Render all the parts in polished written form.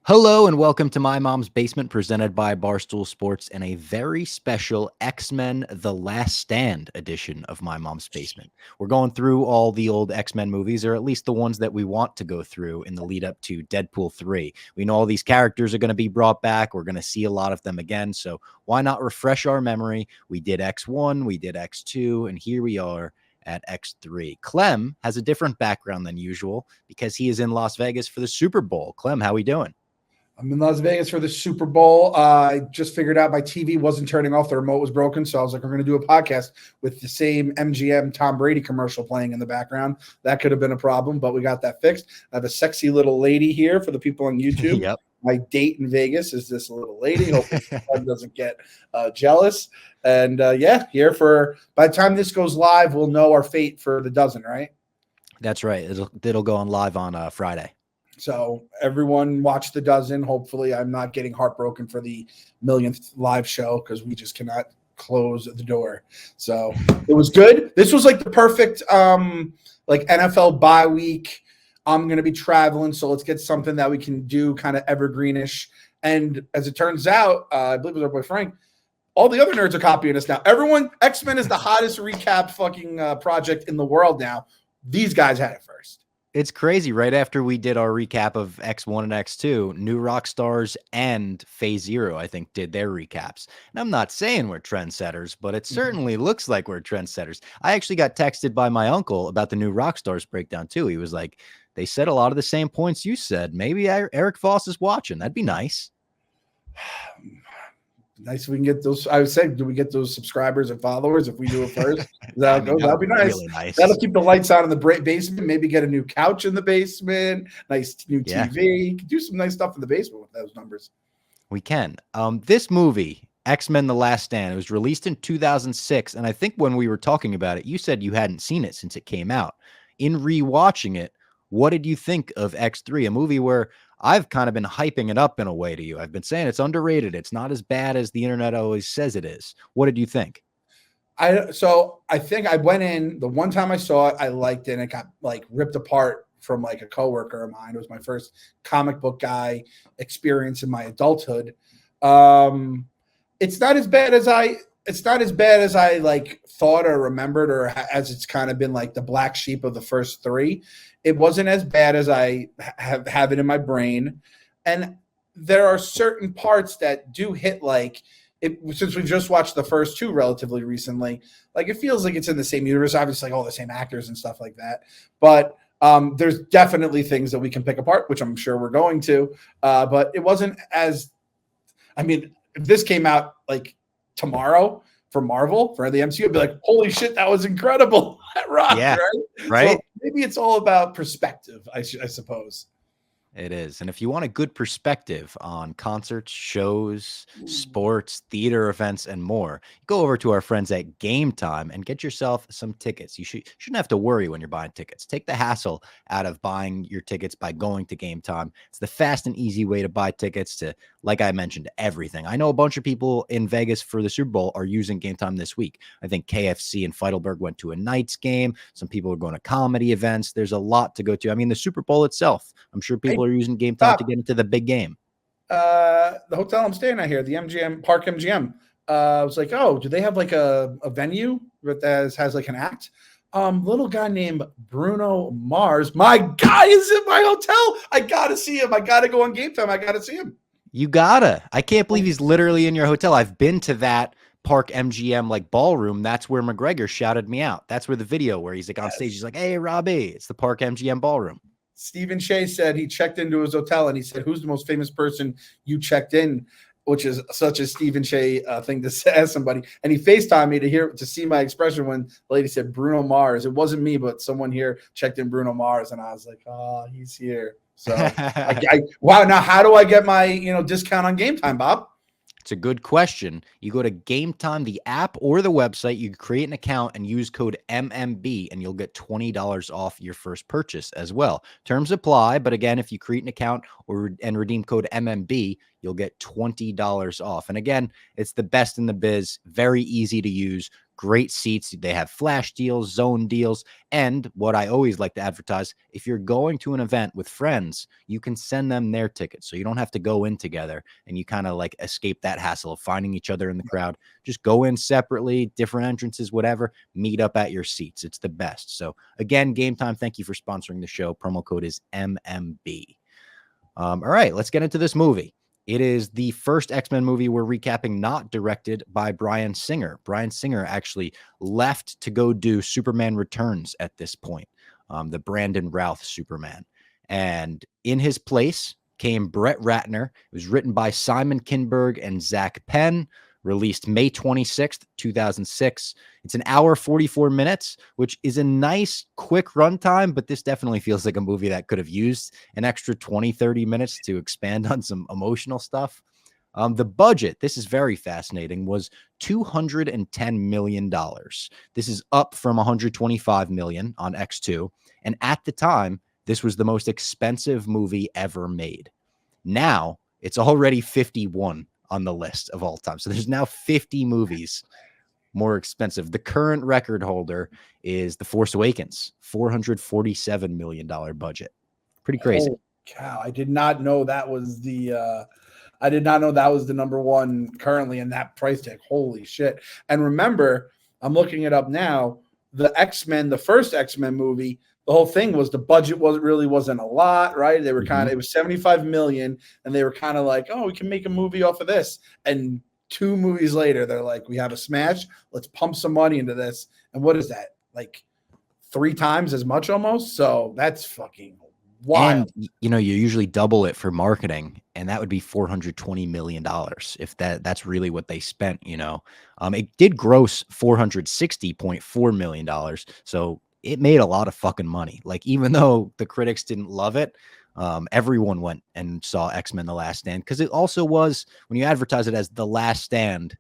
Hello and welcome to My Mom's Basement, presented by Barstool Sports, and a very special X-Men The Last Stand edition of My Mom's Basement. We're going through all the old X-Men movies, or at least the ones that we want to go through in the lead up to Deadpool 3. We know all these characters are going to be brought back. We're going to see a lot of them again, so why not refresh our memory? We did X1, we did X2, and here we are at X3. Clem has a different background than usual because he is in Las Vegas for the Super Bowl. Clem, how we doing? I'm in Las Vegas for the Super Bowl. I just figured out my TV wasn't turning off. The remote was broken. So I was like, we're going to do a podcast with the same MGM Tom Brady commercial playing in the background. That could have been a problem, but we got that fixed. I have a sexy little lady here for the people on YouTube. Yep. My date in Vegas is this little lady. Hopefully she doesn't get jealous. And here for, by the time this goes live, we'll know our fate for the dozen, right? That's right. It'll go on live on Friday. So everyone watch the dozen. Hopefully I'm not getting heartbroken for the millionth live show because we just cannot close the door. So it was good. This was like the perfect like NFL bye week. I'm going to be traveling, so let's get something that we can do kind of evergreenish. And as it turns out, I believe it was our boy Frank, all the other nerds are copying us now. Everyone, X-Men is the hottest recap fucking project in the world now. These guys had it first. It's crazy. Right after we did our recap of X1 and X2, New Rockstars and Phase Zero, I think, did their recaps. And I'm not saying we're trendsetters, but it certainly looks like we're trendsetters. I actually got texted by my uncle about the New Rockstars breakdown, too. He was like, they said a lot of the same points you said. Maybe Eric Voss is watching. That'd be nice. Nice if we can get those. I would say, do we get those subscribers and followers if we do it first? That'd be nice. Really nice. That'll keep the lights on in the basement. Maybe get a new couch in the basement. Nice new TV. You can do some nice stuff in the basement with those numbers. We can. This movie, X-Men The Last Stand, it was released in 2006. And I think when we were talking about it, you said you hadn't seen it since it came out. In rewatching it, what did you think of X3, a movie where I've kind of been hyping it up in a way to you? I've been saying it's underrated. It's not as bad as the internet always says it is. What did you think? I think I went in the one time I saw it, I liked it, and it got like ripped apart from like a coworker of mine. It was my first comic book guy experience in my adulthood. It's not as bad as I like thought or remembered, or as it's kind of been like the black sheep of the first three. It wasn't as bad as I have it in my brain. And there are certain parts that do hit like it, since we just watched the first two relatively recently, like it feels like it's in the same universe, obviously like all the same actors and stuff like that. But there's definitely things that we can pick apart, which I'm sure we're going to. But it wasn't as, I mean, if this came out like tomorrow for Marvel, for the MCU, I'd be like, holy shit, that was incredible. That rocked, Yeah, right? So maybe it's all about perspective, I suppose. It is. And if you want a good perspective on concerts, shows, sports, theater events, and more, go over to our friends at Game Time and get yourself some tickets. You shouldn't have to worry when you're buying tickets. Take the hassle out of buying your tickets by going to Game Time. It's the fast and easy way to buy tickets to, like I mentioned, everything. I know a bunch of people in Vegas for the Super Bowl are using Game Time this week. I think KFC in Heidelberg went to a Knights game. Some people are going to comedy events. There's a lot to go to. I mean, the Super Bowl itself, I'm sure people are using Game Time to get into the big game. The hotel I'm staying at here, the MGM Park MGM, I was like, oh, do they have like a venue that has like an act? Little guy named Bruno Mars, my guy, is in my hotel. I gotta see him. I gotta go on Game Time. I gotta see him. You gotta. I can't believe he's literally in your hotel. I've been to that Park MGM like ballroom. That's where McGregor shouted me out. That's where the video where he's like on stage. He's like, hey, Robbie, it's the Park MGM ballroom. Stephen Shea said he checked into his hotel and he said, who's the most famous person you checked in? Which is such a Stephen Shea thing to ask somebody. And he FaceTimed me to see my expression when the lady said Bruno Mars. It wasn't me, but someone here checked in Bruno Mars. And I was like, oh, he's here. So wow. Now, how do I get my discount on Game Time, Bob? It's a good question. You go to Game Time, the app or the website, you create an account and use code MMB and you'll get $20 off your first purchase as well. Terms apply, but again, if you create an account and redeem code MMB, you'll get $20 off. And again, it's the best in the biz, very easy to use. great seats. They have flash deals, zone deals. And what I always like to advertise, if you're going to an event with friends, you can send them their tickets. So you don't have to go in together and you kind of like escape that hassle of finding each other in the crowd. Just go in separately, different entrances, whatever, meet up at your seats. It's the best. So again, Game Time, thank you for sponsoring the show. Promo code is MMB. All right, let's get into this movie. It is the first X-Men movie we're recapping, not directed by Bryan Singer. Bryan Singer actually left to go do Superman Returns at this point, the Brandon Routh Superman. And in his place came Brett Ratner. It was written by Simon Kinberg and Zach Penn, released May 26th, 2006. It's an hour, 44 minutes, which is a nice, quick runtime, but this definitely feels like a movie that could have used an extra 20, 30 minutes to expand on some emotional stuff. The budget, this is very fascinating, was $210 million. This is up from $125 million on X2. And at the time, this was the most expensive movie ever made. Now, it's already 51 on the list of all time. So there's now 50 movies more expensive. The current record holder is The Force Awakens, $447 million budget. Pretty crazy. Holy cow. I did not know that was the number one currently in that price tag. Holy shit. And remember, I'm looking it up now, the X-Men, the first X-Men movie, the whole thing was the budget wasn't a lot, right? They were it was 75 million, and they were kind of like, oh, we can make a movie off of this. And 2 movies later, they're like, we have a smash. Let's pump some money into this. And what is that? Like 3 times as much almost. So that's fucking wild. And you usually double it for marketing, and that would be $420 million if that's really what they spent. It did gross $460.4 million. So it made a lot of fucking money. Like, even though the critics didn't love it, everyone went and saw X-Men The Last Stand, because it also was, when you advertise it as The Last Stand,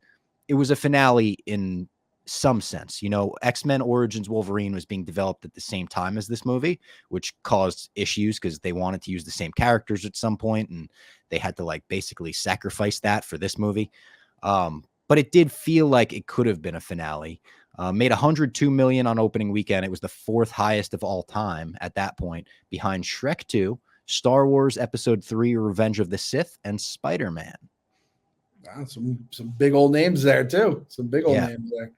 it was a finale in some sense. X-Men Origins Wolverine was being developed at the same time as this movie, which caused issues because they wanted to use the same characters at some point, and they had to basically sacrifice that for this movie. But it did feel like it could have been a finale. Made $102 million on opening weekend. It was the 4th highest of all time at that point, behind Shrek 2, Star Wars Episode 3, Revenge of the Sith, and Spider-Man. Wow, some big old names there too. Some big old names there.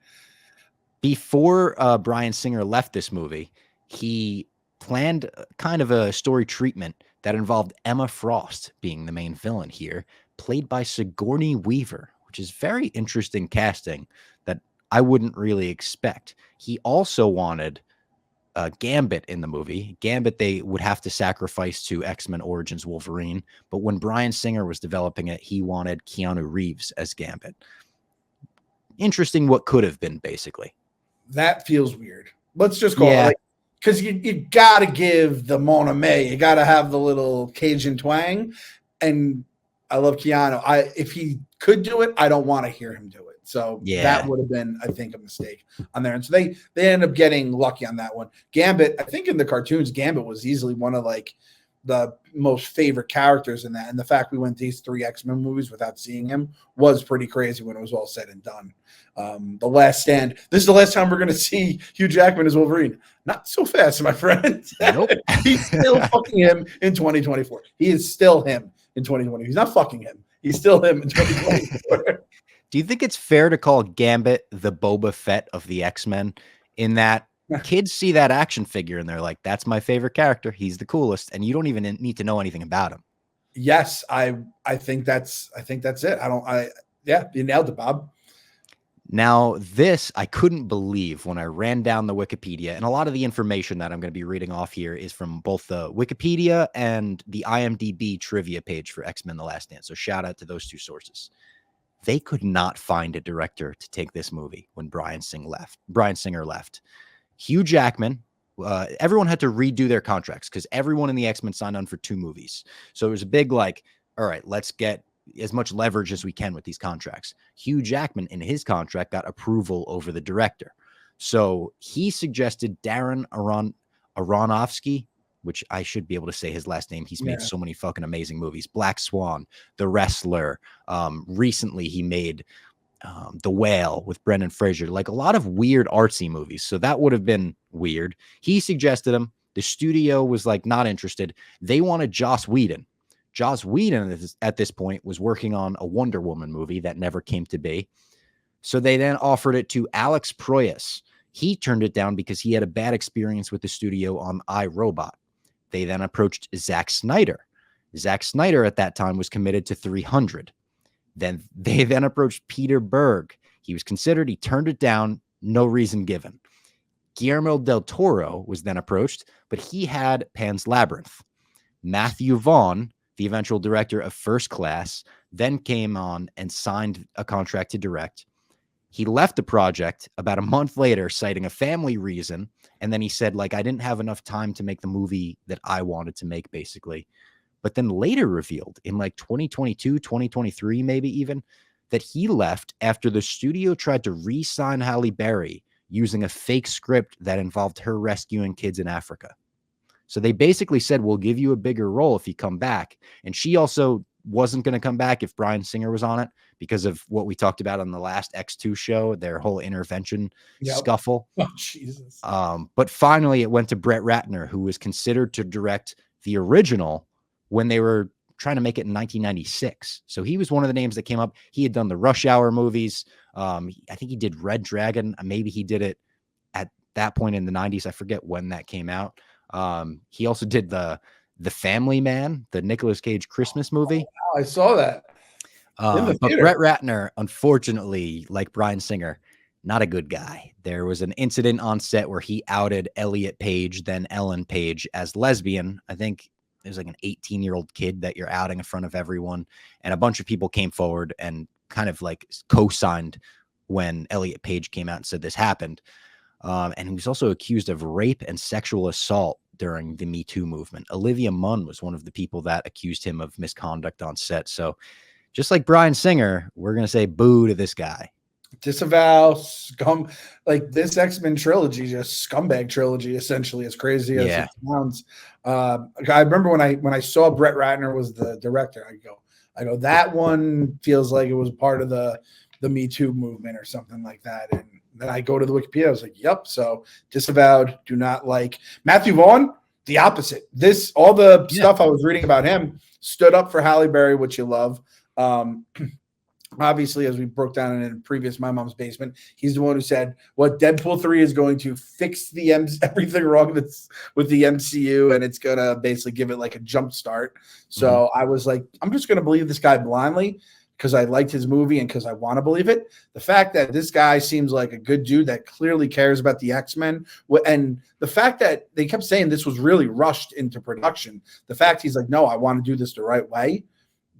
Before Bryan Singer left this movie, he planned kind of a story treatment that involved Emma Frost being the main villain here, played by Sigourney Weaver, which is very interesting casting that I wouldn't really expect. He also wanted Gambit in the movie. Gambit they would have to sacrifice to X-Men Origins Wolverine, but when Bryan Singer was developing it, he wanted Keanu Reeves as Gambit. Interesting what could have been, basically. That feels weird. Let's just call it, because you got to give the Mon Ami, you got to have the little Cajun twang, and I love Keanu. If he could do it, I don't want to hear him do it. So that would have been, I think, a mistake on there. And so they ended up getting lucky on that one. Gambit, I think in the cartoons, Gambit was easily one of the most favorite characters in that. And the fact we went these 3 X-Men movies without seeing him was pretty crazy when it was all said and done. The Last Stand. This is the last time we're going to see Hugh Jackman as Wolverine. Not so fast, my friend. Nope. He's still fucking him in 2024. He is still him in 2020. He's not fucking him. He's still him in 2024. Do you think it's fair to call Gambit the Boba Fett of the X-Men, in that kids see that action figure and they're like, that's my favorite character. He's the coolest. And you don't even need to know anything about him. Yes. I think that's it. You nailed it, Bob. Now, this I couldn't believe when I ran down the Wikipedia, and a lot of the information that I'm going to be reading off here is from both the Wikipedia and the IMDb trivia page for X-Men The Last Stand. So shout out to those 2 sources. They could not find a director to take this movie when Bryan Singer left. Hugh Jackman, everyone had to redo their contracts because everyone in the X-Men signed on for 2 movies. So it was a big all right, let's get as much leverage as we can with these contracts. Hugh Jackman in his contract got approval over the director. So he suggested Darren Aronofsky, which I should be able to say his last name. He's made so many fucking amazing movies. Black Swan, The Wrestler. Recently he made The Whale with Brendan Fraser, like a lot of weird artsy movies. So that would have been weird. He suggested him. The studio was like not interested. They wanted Joss Whedon. Joss Whedon at this point was working on a Wonder Woman movie that never came to be. So they then offered it to Alex Proyas. He turned it down because he had a bad experience with the studio on iRobot. They then approached Zack Snyder. Zack Snyder at that time was committed to 300. Then they then approached Peter Berg. He was considered, he turned it down, no reason given. Guillermo del Toro was then approached, but he had Pan's Labyrinth. Matthew Vaughn, the eventual director of First Class, then came on and signed a contract to direct. He left the project about a month later, citing a family reason. And then he said, like, I didn't have enough time to make the movie that I wanted to make, basically. But then later revealed in like 2022, 2023, maybe even, that he left after the studio tried to re-sign Halle Berry using a fake script that involved her rescuing kids in Africa. So they basically said, we'll give you a bigger role if you come back. And she also wasn't going to come back if Bryan Singer was on it because of what we talked about on the last X2 show, their whole intervention scuffle. Oh, Jesus. But finally, it went to Brett Ratner, who was considered to direct the original when they were trying to make it in 1996. So he was one of the names that came up. He had done the Rush Hour movies. I think he did Red Dragon. Maybe he did it at that point in the 90s. I forget when that came out. He also did the Family Man, the Nicolas Cage Christmas movie. Oh, wow, I saw that. But Brett Ratner, unfortunately, like Bryan Singer, not a good guy. There was an incident on set where he outed Elliot Page, then Ellen Page, as lesbian. I think there's like an 18-year-old kid that you're outing in front of everyone. And a bunch of people came forward and kind of like co-signed when Elliot Page came out and said this happened. And he was also accused of rape and sexual assault during the Me Too movement. Olivia Munn was one of the people that accused him of misconduct on set. So just like Bryan Singer, we're going to say boo to this guy. Disavow, scum, like this X-Men trilogy, just scumbag trilogy, essentially, as crazy as it sounds. I remember when I saw Brett Ratner was the director, I go, that one feels like it was part of the Me Too movement or something like that. And then I go to the Wikipedia, I was like, yep. So disavowed, do not like. Matthew Vaughn, the opposite. All the stuff I was reading about him stood up for Halle Berry, which you love. Obviously, as we broke down in a previous My Mom's Basement, he's the one who said what Deadpool 3 is going to fix everything wrong with the MCU, and it's going to basically give it like a jump start. So I was like, I'm just going to believe this guy blindly because I liked his movie and because I want to believe it. The fact that this guy seems like a good dude that clearly cares about the X-Men, and the fact that they kept saying this was really rushed into production, the fact he's like, no, I want to do this the right way,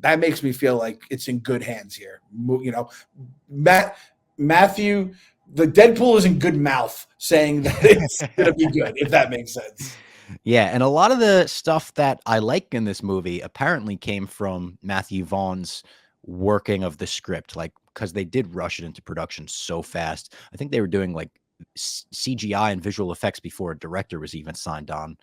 that makes me feel like it's in good hands here. You know, Matthew, the Deadpool is in good mouth saying that it's going to be good, if that makes sense. Yeah, and a lot of the stuff that I like in this movie apparently came from Matthew Vaughn's working of the script, like because they did rush it into production so fast. I think they were doing like CGI and visual effects before a director was even signed on.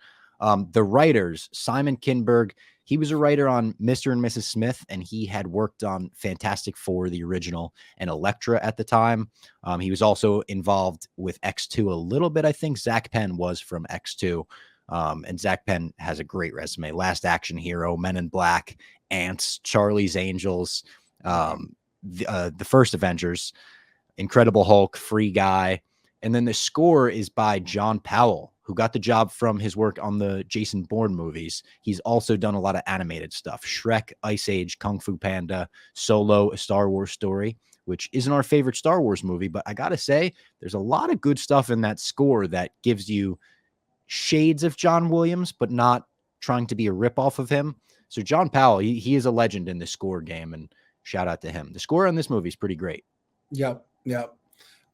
The writers, Simon Kinberg, he was a writer on Mr. and Mrs. Smith, and he had worked on Fantastic Four, the original, and Elektra at the time. He was also involved with X2 a little bit. I think Zach Penn was from X2. And Zach Penn has a great resume. Last Action Hero, Men in Black, Ants, Charlie's Angels, the first Avengers, Incredible Hulk, Free Guy. And then the score is by John Powell, who got the job from his work on the Jason Bourne movies. He's also done a lot of animated stuff. Shrek, Ice Age, Kung Fu Panda, Solo, A Star Wars Story, which isn't our favorite Star Wars movie, but I got to say, there's a lot of good stuff in that score that gives you shades of John Williams, but not trying to be a ripoff of him. So John Powell, he is a legend in the score game, and shout out to him. The score on this movie is pretty great. Yep.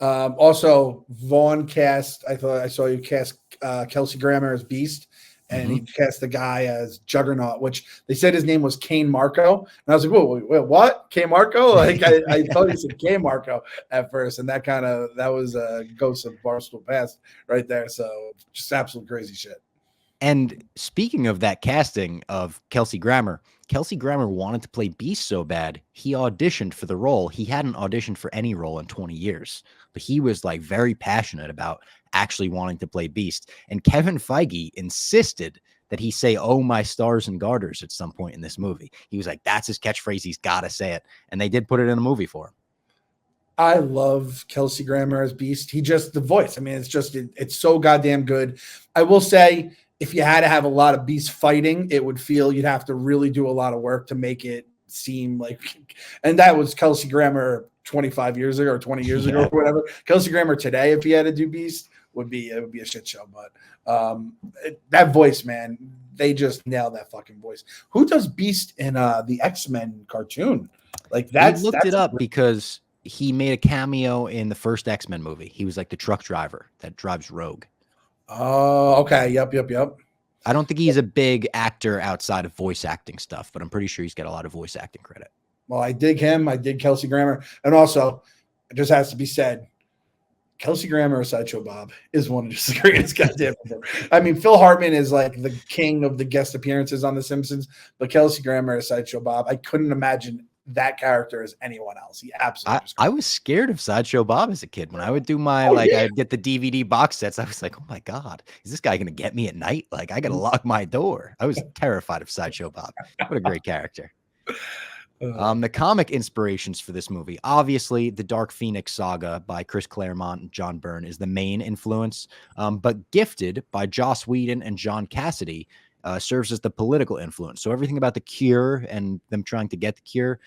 Also, Vaughn cast, I saw you cast Kelsey Grammer as Beast, and he cast the guy as Juggernaut, which they said his name was Kane Marco. And I was like, whoa, wait, what? Kane Marco? Like I thought he said Kane Marco at first, and that was a ghost of Barstool Past right there. So just absolute crazy shit. And speaking of that casting of Kelsey Grammer Kelsey Grammer wanted to play Beast so bad, he auditioned for the role. He hadn't auditioned for any role in 20 years, but he was like very passionate about actually wanting to play Beast. And Kevin Feige insisted that he say, "Oh, my stars and garters" at some point in this movie. He was like, that's his catchphrase. He's got to say it. And they did put it in a movie for him. I love Kelsey Grammer as Beast. He just, the voice. I mean, it's so goddamn good. I will say, if you had to have a lot of Beast fighting, it would feel you'd have to really do a lot of work to make it seem like, and that was Kelsey Grammer 25 years ago or 20 years ago or whatever. Kelsey Grammer today, if he had to do Beast, it would be a shit show. But that voice, man, they just nailed that fucking voice. Who does Beast in the XMen cartoon? Like that. I looked it up because he made a cameo in the first X-Men movie. He was like the truck driver that drives Rogue. Oh, okay. Yep. I don't think he's a big actor outside of voice acting stuff, but I'm pretty sure he's got a lot of voice acting credit. Well, I dig him. I dig Kelsey Grammer. And also, it just has to be said, Kelsey Grammer or Sideshow Bob is one of just the greatest goddamn. I mean, Phil Hartman is like the king of the guest appearances on The Simpsons, but Kelsey Grammer or Sideshow Bob, I couldn't imagine that character as anyone else. He absolutely. I was scared of Sideshow Bob as a kid. When I would do my I'd get the DVD box sets. I was like, oh my God, is this guy gonna get me at night? Like, I gotta lock my door. I was terrified of Sideshow Bob. What a great character. The comic inspirations for this movie, obviously, the Dark Phoenix Saga by Chris Claremont and John Byrne is the main influence, but Gifted by Joss Whedon and John Cassaday serves as the political influence. So everything about the Cure and them trying to get the Cure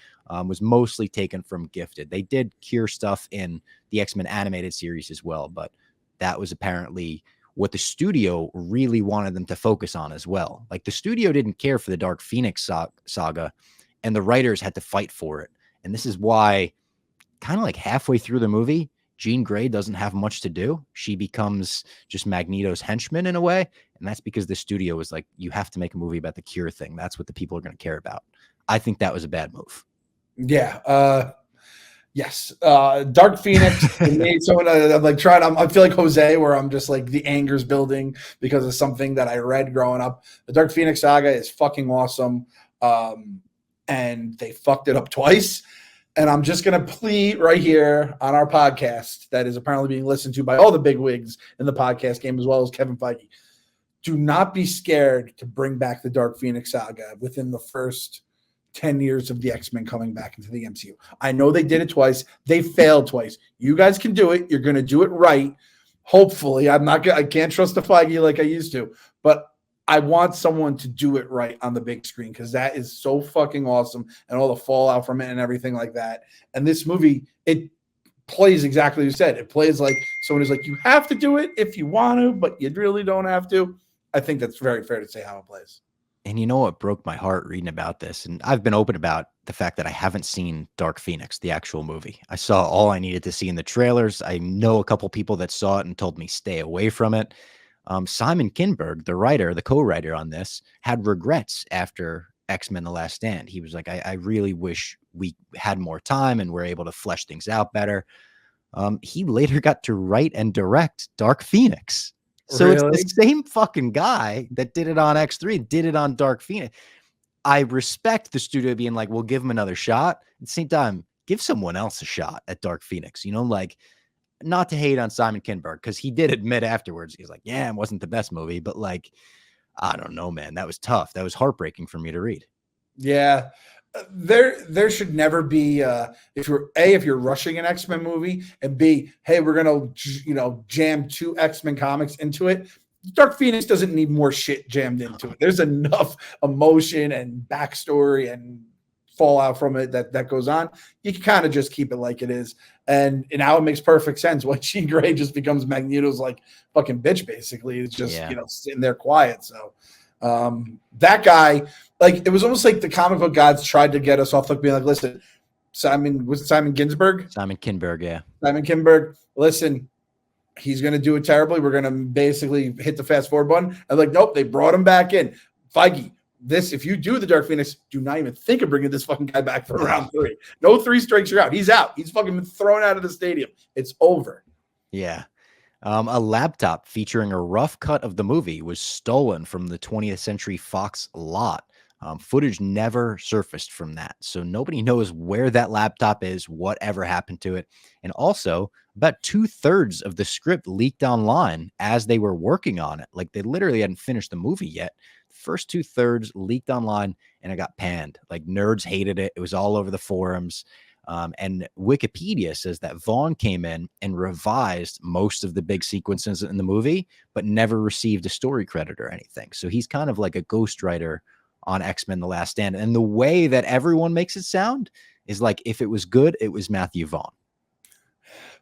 was mostly taken from Gifted. They did Cure stuff in the X-Men animated series as well, but that was apparently what the studio really wanted them to focus on as well. Like, the studio didn't care for the Dark Phoenix Saga, and the writers had to fight for it. And this is why, kind of like halfway through the movie, Jean Grey doesn't have much to do. She becomes just Magneto's henchman in a way. And that's because the studio was like, you have to make a movie about the Cure thing. That's what the people are going to care about. I think that was a bad move. Yeah. Yes. Dark Phoenix. I'm like trying. I feel like Jose, where I'm just like the anger's building because of something that I read growing up. The Dark Phoenix Saga is fucking awesome. And they fucked it up twice. And I'm just going to plead right here on our podcast that is apparently being listened to by all the big wigs in the podcast game, as well as Kevin Feige. Do not be scared to bring back the Dark Phoenix Saga within the first 10 years of the X-Men coming back into the MCU. I know they did it twice. They failed twice. You guys can do it. You're going to do it right. Hopefully. I can't trust the Feige like I used to, but I want someone to do it right on the big screen, because that is so fucking awesome, and all the fallout from it and everything like that. And this movie, it plays exactly as you said. It plays like someone who's like, you have to do it if you want to, but you really don't have to. I think that's very fair to say how it plays. And you know what broke my heart reading about this? And I've been open about the fact that I haven't seen Dark Phoenix, the actual movie. I saw all I needed to see in the trailers. I know a couple people that saw it and told me stay away from it. Simon Kinberg, the writer, the co-writer on this, had regrets after X-Men The Last Stand. He was like, I really wish we had more time and were able to flesh things out better. He later got to write and direct Dark Phoenix. So It's the same fucking guy that did it on X3, did it on Dark Phoenix. I respect the studio being like, we'll give him another shot. At the same time, give someone else a shot at Dark Phoenix. You know, like, not to hate on Simon Kinberg, because he did admit afterwards, he's like, yeah, it wasn't the best movie, but like, I don't know, man, that was tough. That was heartbreaking for me to read. Yeah. There should never be if you're rushing an X-Men movie, and B, hey, we're gonna jam 2 X-Men comics into it. Dark Phoenix doesn't need more shit jammed into it. There's enough emotion and backstory and fallout from it that goes on. You can kind of just keep it like it is. And now it makes perfect sense when Jean Grey just becomes Magneto's like fucking bitch, basically. It's just, sitting there quiet. So that guy, like, it was almost like the comic book gods tried to get us off, like being like, listen, Simon Ginsberg? Simon Kinberg, yeah. Simon Kinberg, listen, he's going to do it terribly. We're going to basically hit the fast forward button. And like, nope, they brought him back in. Feige, if you do the Dark Phoenix, do not even think of bringing this fucking guy back for round 3. No 3 strikes, you're out. He's out. He's fucking been thrown out of the stadium. It's over. Yeah. A laptop featuring a rough cut of the movie was stolen from the 20th Century Fox lot. Footage never surfaced from that. So nobody knows where that laptop is, whatever happened to it. And also, about 2/3 of the script leaked online as they were working on it. Like they literally hadn't finished the movie yet. First 2/3 leaked online and it got panned. Like nerds hated it. It was all over the forums. And Wikipedia says that Vaughn came in and revised most of the big sequences in the movie, but never received a story credit or anything. So he's kind of like a ghostwriter on X-Men The Last Stand. And the way that everyone makes it sound is like if it was good, it was Matthew Vaughn.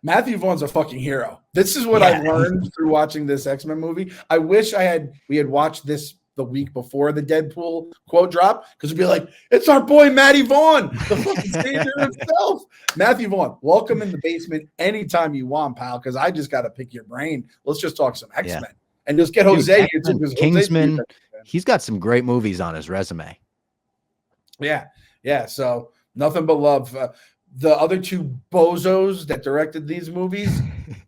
Matthew Vaughn's a fucking hero. This is what I learned through watching this X-Men movie. I wish we had watched this the week before the Deadpool quote drop, because it'd be like, it's our boy Matty Vaughn, the fucking savior himself. Matthew Vaughn, welcome in the basement anytime you want, pal, because I just got to pick your brain. Let's just talk some X-Men and just get Jose here too. Kingsman, he's got some great movies on his resume. Yeah. So nothing but love. The other two bozos that directed these movies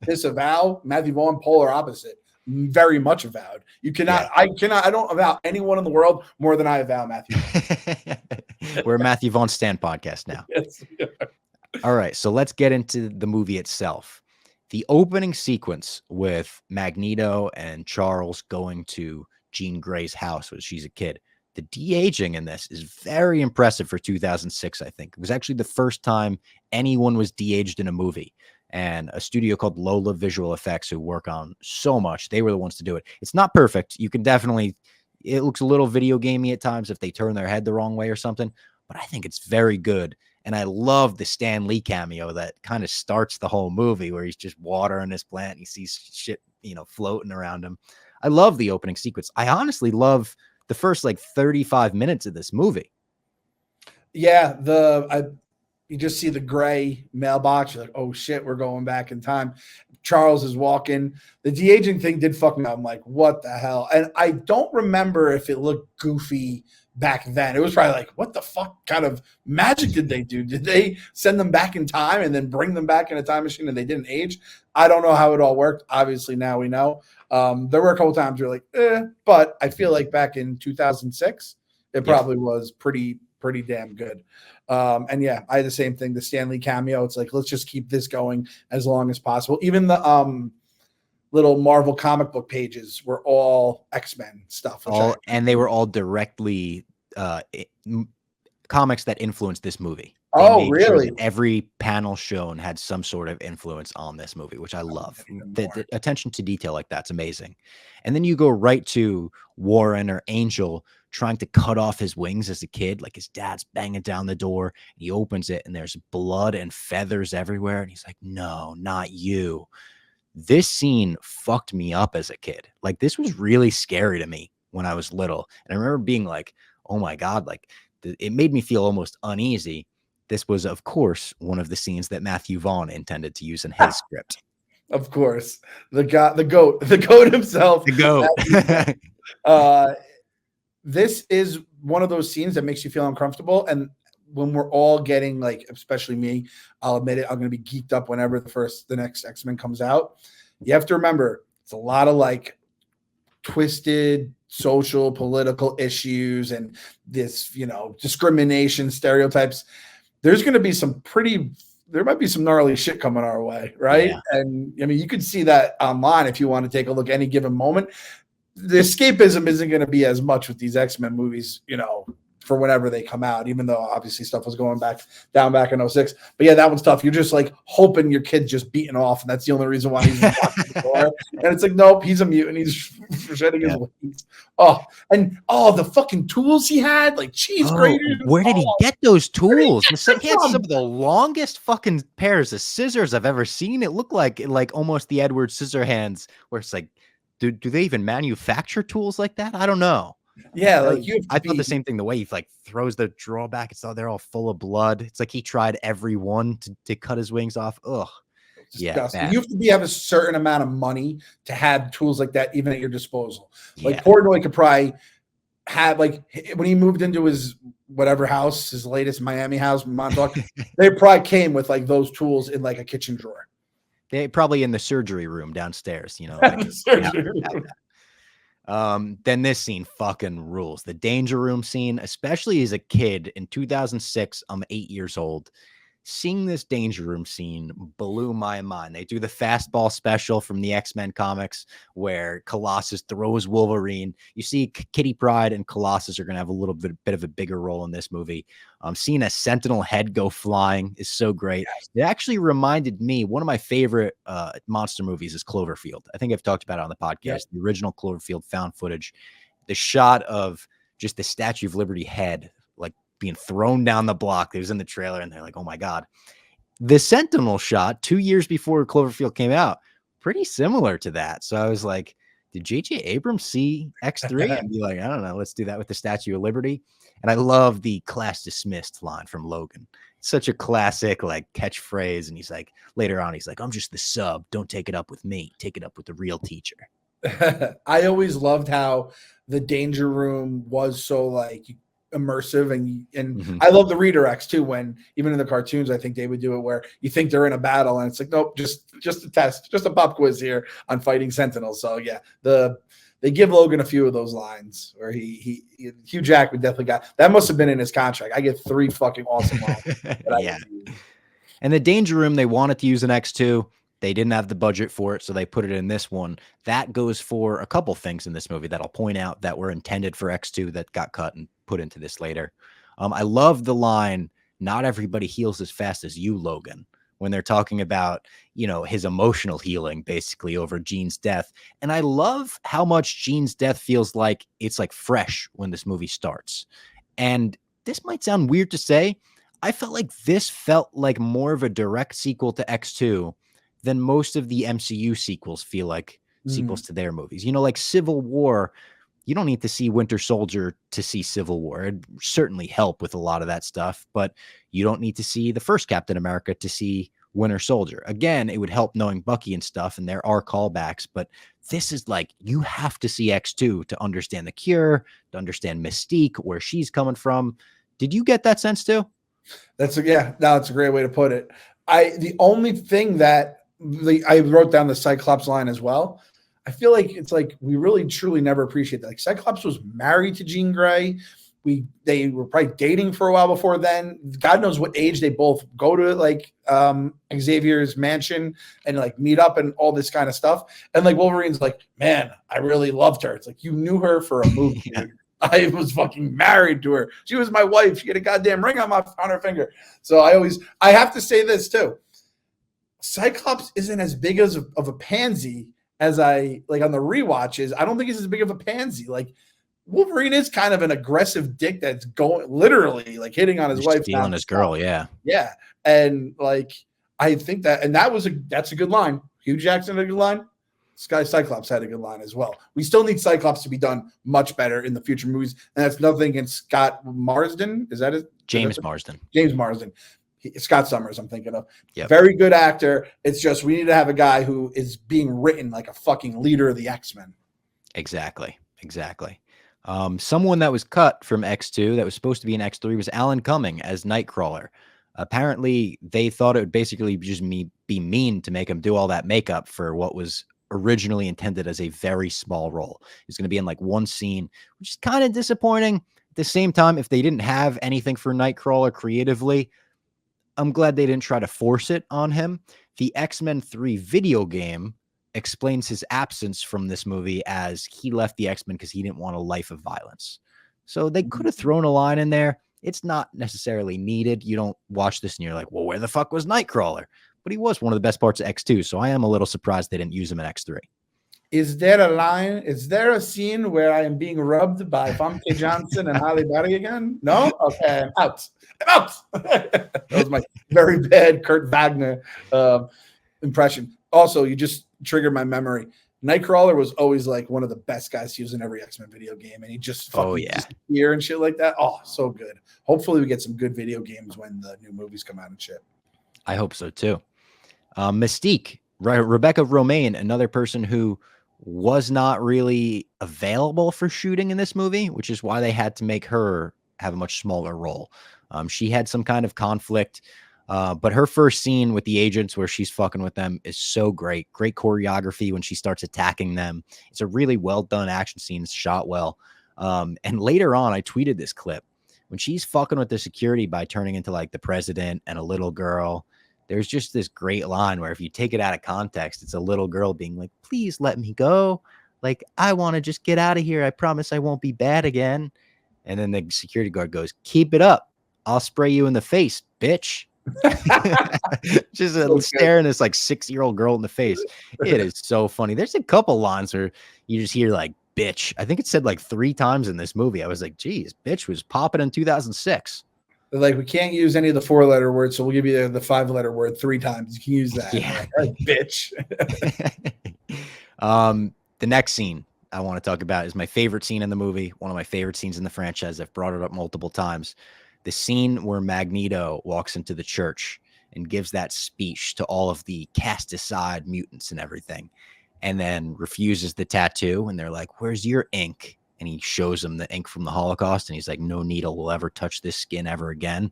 disavow. Matthew Vaughn, polar opposite. Very much avowed. You cannot, I don't avow anyone in the world more than I avow Matthew Vaughn. We're a Matthew Vaughn Stan podcast now. Yes. All right, so let's get into the movie itself. The opening sequence with Magneto and Charles going to Jean Grey's house when she's a kid. The de-aging in this is very impressive for 2006, I think. It was actually the first time anyone was de-aged in a movie. And a studio called Lola Visual Effects, who work on so much, they were the ones to do it. It's not perfect. You can definitely, it looks a little video gamey at times if they turn their head the wrong way or something, but I think it's very good. And I love the Stan Lee cameo that kind of starts the whole movie, where he's just watering his plant and he sees shit, floating around him. I love the opening sequence. I honestly love the first 35 minutes of this movie. Yeah, you just see the gray mailbox. You're like, oh shit, we're going back in time. Charles is walking. The de-aging thing did fuck me up. I'm like, what the hell? And I don't remember if it looked goofy back then. It was probably like, what the fuck kind of magic did they do? Did they send them back in time and then bring them back in a time machine and they didn't age? I don't know how it all worked. Obviously, now we know. There were a couple times you're like, but I feel like back in 2006, it probably was pretty damn good. And yeah, I had the same thing. The Stan Lee cameo. It's like, let's just keep this going as long as possible. Even the little Marvel comic book pages were all X-Men stuff. And they were all directly comics that influenced this movie. Oh, really? Sure every panel shown had some sort of influence on this movie, which I love. The attention to detail like that's amazing. And then you go right to Warren or Angel trying to cut off his wings as a kid. Like his dad's banging down the door. And he opens it and there's blood and feathers everywhere. And he's like, no, not you. This scene fucked me up as a kid. Like this was really scary to me when I was little. And I remember being like, oh my God, like it made me feel almost uneasy. This was, of course, one of the scenes that Matthew Vaughn intended to use in his script. Of course. The goat himself. The goat. This is one of those scenes that makes you feel uncomfortable. And when we're all getting, like, especially me, I'll admit it, I'm going to be geeked up whenever the next X-Men comes out. You have to remember, it's a lot of, like, twisted social, political issues and this, discrimination, stereotypes. There's going to be there might be some gnarly shit coming our way, right? Yeah. And I mean, you could see that online if you want to take a look any given moment. The escapism isn't going to be as much with these X-Men movies, for whenever they come out, even though obviously stuff was going back in 06. But yeah, that one's tough. You're just like hoping your kid's just beaten off, and that's the only reason why he's watching the door. And it's like, nope, he's a mutant. He's shedding his wings. The fucking tools he had, like cheese graters. Where did he get those tools? He had some of the longest fucking pairs of scissors I've ever seen. It looked like almost the Edward Scissorhands, where it's like, do they even manufacture tools like that? I don't know. Yeah, I thought the same thing. The way he throws the drawer back, they're all full of blood. It's like he tried every one to cut his wings off. Ugh. Yeah, you have to have a certain amount of money to have tools like that even at your disposal. Like Portnoy could probably have, like, when he moved into his whatever house, his latest Miami house, Montauk, they probably came with like those tools in like a kitchen drawer. They probably in the surgery room downstairs, Then this scene fucking rules. The danger room scene, especially as a kid in 2006, I'm 8 years old. Seeing this danger room scene blew my mind. They do the fastball special from the X-Men comics where Colossus throws Wolverine. You see Kitty Pryde and Colossus are going to have a little bit of a bigger role in this movie. Seeing a Sentinel head go flying is so great. It actually reminded me, one of my favorite monster movies is Cloverfield. I think I've talked about it on the podcast. The original Cloverfield found footage. The shot of just the Statue of Liberty head, like being thrown down the block. It was in the trailer, and they're like, oh my God. The Sentinel shot 2 years before Cloverfield came out, pretty similar to that. So I was like, did J.J. Abrams see X3 and be like, I don't know, let's do that with the Statue of Liberty? And I love the class dismissed line from Logan. It's such a classic like catchphrase. And he's like, later on, he's like, I'm just the sub. Don't take it up with me. Take it up with the real teacher. I always loved how the danger room was so like immersive, and I love the redirects too, when even in the cartoons I think they would do it where you think they're in a battle and it's like, nope, just a test, just a pop quiz here on fighting Sentinels. So yeah, they give Logan a few of those lines where Hugh Jackman definitely got that. Must have been in his contract. I get 3 fucking awesome lines. And the danger room, they wanted to use an X2. They didn't have the budget for it, so they put it in this one. That goes for a couple things in this movie that I'll point out that were intended for X2 that got cut and put into this later. I love the line, not everybody heals as fast as you, Logan, when they're talking about, you know, his emotional healing basically over Jean's death. And I love how much Jean's death feels like it's like fresh when this movie starts. And this might sound weird to say. I felt like this felt like more of a direct sequel to X2 than most of the MCU sequels feel like sequels to their movies. You know, like Civil War, you don't need to see Winter Soldier to see Civil War. It'd certainly help with a lot of that stuff, but you don't need to see the first Captain America to see Winter Soldier. Again, it would help knowing Bucky and stuff, and there are callbacks, but this is like, you have to see X2 to understand the Cure, to understand Mystique, where she's coming from. Did you get that sense too? That's a great way to put it. The only thing that I wrote down the Cyclops line as well. I feel like it's like we really truly never appreciate that. Like Cyclops was married to Jean Grey. They were probably dating for a while before then. God knows what age they both go to like Xavier's mansion and like meet up and all this kind of stuff. And like Wolverine's like, man, I really loved her. It's like, you knew her for a movie. Yeah. I was fucking married to her. She was my wife. She had a goddamn ring on her finger. So I have to say this too. Cyclops isn't as big of a pansy as I like on the rewatches. I don't think he's as big of a pansy. Like Wolverine is kind of an aggressive dick that's going literally like hitting on his wife, stealing his girl. Yeah. Yeah. And like, I think that's a good line. Hugh Jackson had a good line. Cyclops had a good line as well. We still need Cyclops to be done much better in the future movies. And that's nothing against Scott Marsden. Is that it? James Marsden. James Marsden. Scott Summers, I'm thinking of. Yep. Very good actor. It's just we need to have a guy who is being written like a fucking leader of the X-Men. Exactly. Someone that was cut from X2 that was supposed to be in X3 was Alan Cumming as Nightcrawler. Apparently, they thought it would basically just be mean to make him do all that makeup for what was originally intended as a very small role. He's going to be in like one scene, which is kind of disappointing. At the same time, if they didn't have anything for Nightcrawler creatively, I'm glad they didn't try to force it on him. The X-Men 3 video game explains his absence from this movie as he left the X-Men because he didn't want a life of violence. So they could have thrown a line in there. It's not necessarily needed. You don't watch this and you're like, well, where the fuck was Nightcrawler? But he was one of the best parts of X2, so I am a little surprised they didn't use him in X3. Is there a line? Is there a scene where I am being rubbed by Famke Johnson and Halle Berry again? No? Okay, I'm out. That was my very bad Kurt Wagner impression. Also, you just triggered my memory. Nightcrawler was always like one of the best guys to use in every X-Men video game, and he just fucking disappear and shit like that. Oh, so good. Hopefully we get some good video games when the new movies come out and shit. I hope so too. Mystique, Rebecca Romaine, another person who was not really available for shooting in this movie, which is why they had to make her have a much smaller role. She had some kind of conflict. But her first scene with the agents where she's fucking with them is so great. Great choreography when she starts attacking them. It's a really well done action scene. It's shot well. And later on, I tweeted this clip when she's fucking with the security by turning into like the president and a little girl. There's just this great line where if you take it out of context, it's a little girl being like, please let me go. Like, I want to just get out of here. I promise I won't be bad again. And then the security guard goes, keep it up. I'll spray you in the face, bitch. Just so staring this like 6-year-old girl in the face. It is so funny. There's a couple lines where you just hear like bitch. I think it said like 3 times in this movie. I was like, geez, bitch was popping in 2006. They're like, we can't use any of the 4-letter words, so we'll give you the 5-letter word 3 times. You can use that. Yeah. Like, bitch. The next scene I want to talk about is my favorite scene in the movie. One of my favorite scenes in the franchise. I've brought it up multiple times. The scene where Magneto walks into the church and gives that speech to all of the cast aside mutants and everything, and then refuses the tattoo. And they're like, where's your ink? And he shows them the ink from the Holocaust. And he's like, no needle will ever touch this skin ever again.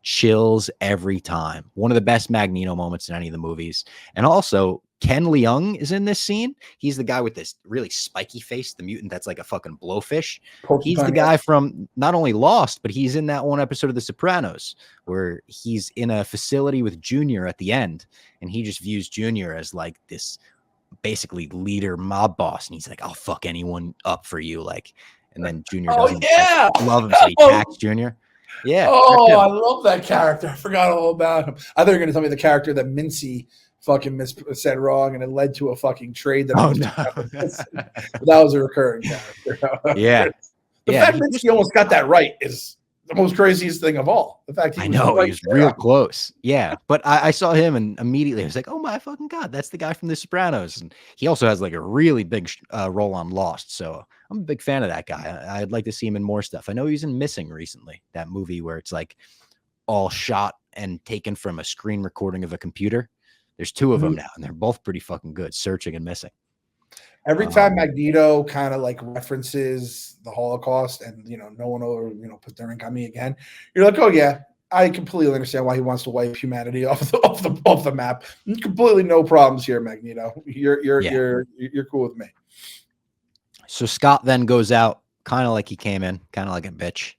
Chills every time. One of the best Magneto moments in any of the movies. And also, Ken Leung is in this scene. He's the guy with this really spiky face, the mutant that's like a fucking blowfish. He's the guy from not only Lost, but he's in that one episode of The Sopranos where he's in a facility with Junior at the end. And he just views Junior as like this basically leader mob boss. And he's like, I'll fuck anyone up for you. Like, and then Junior doesn't love him, so he attacks Junior. Yeah. Oh, I love that character. I forgot all about him. I thought you were going to tell me the character that Mincy fucking said wrong, and it led to a fucking trade. That was a recurring character. Yeah. The fact that he almost got that right is the most craziest thing of all. The fact he was real close. Yeah. But I saw him and immediately I was like, oh my fucking God, that's the guy from The Sopranos. And he also has like a really big role on Lost. So I'm a big fan of that guy. I'd like to see him in more stuff. I know he's in Missing recently, that movie where it's like all shot and taken from a screen recording of a computer. There's 2 of them now, and they're both pretty fucking good, Searching and Missing. Every time Magneto kind of like references the Holocaust and, no one will, put their ink on me again, you're like, oh yeah, I completely understand why he wants to wipe humanity off the map. Completely no problems here, Magneto. You're cool with me. So Scott then goes out kind of like he came in, kind of like a bitch.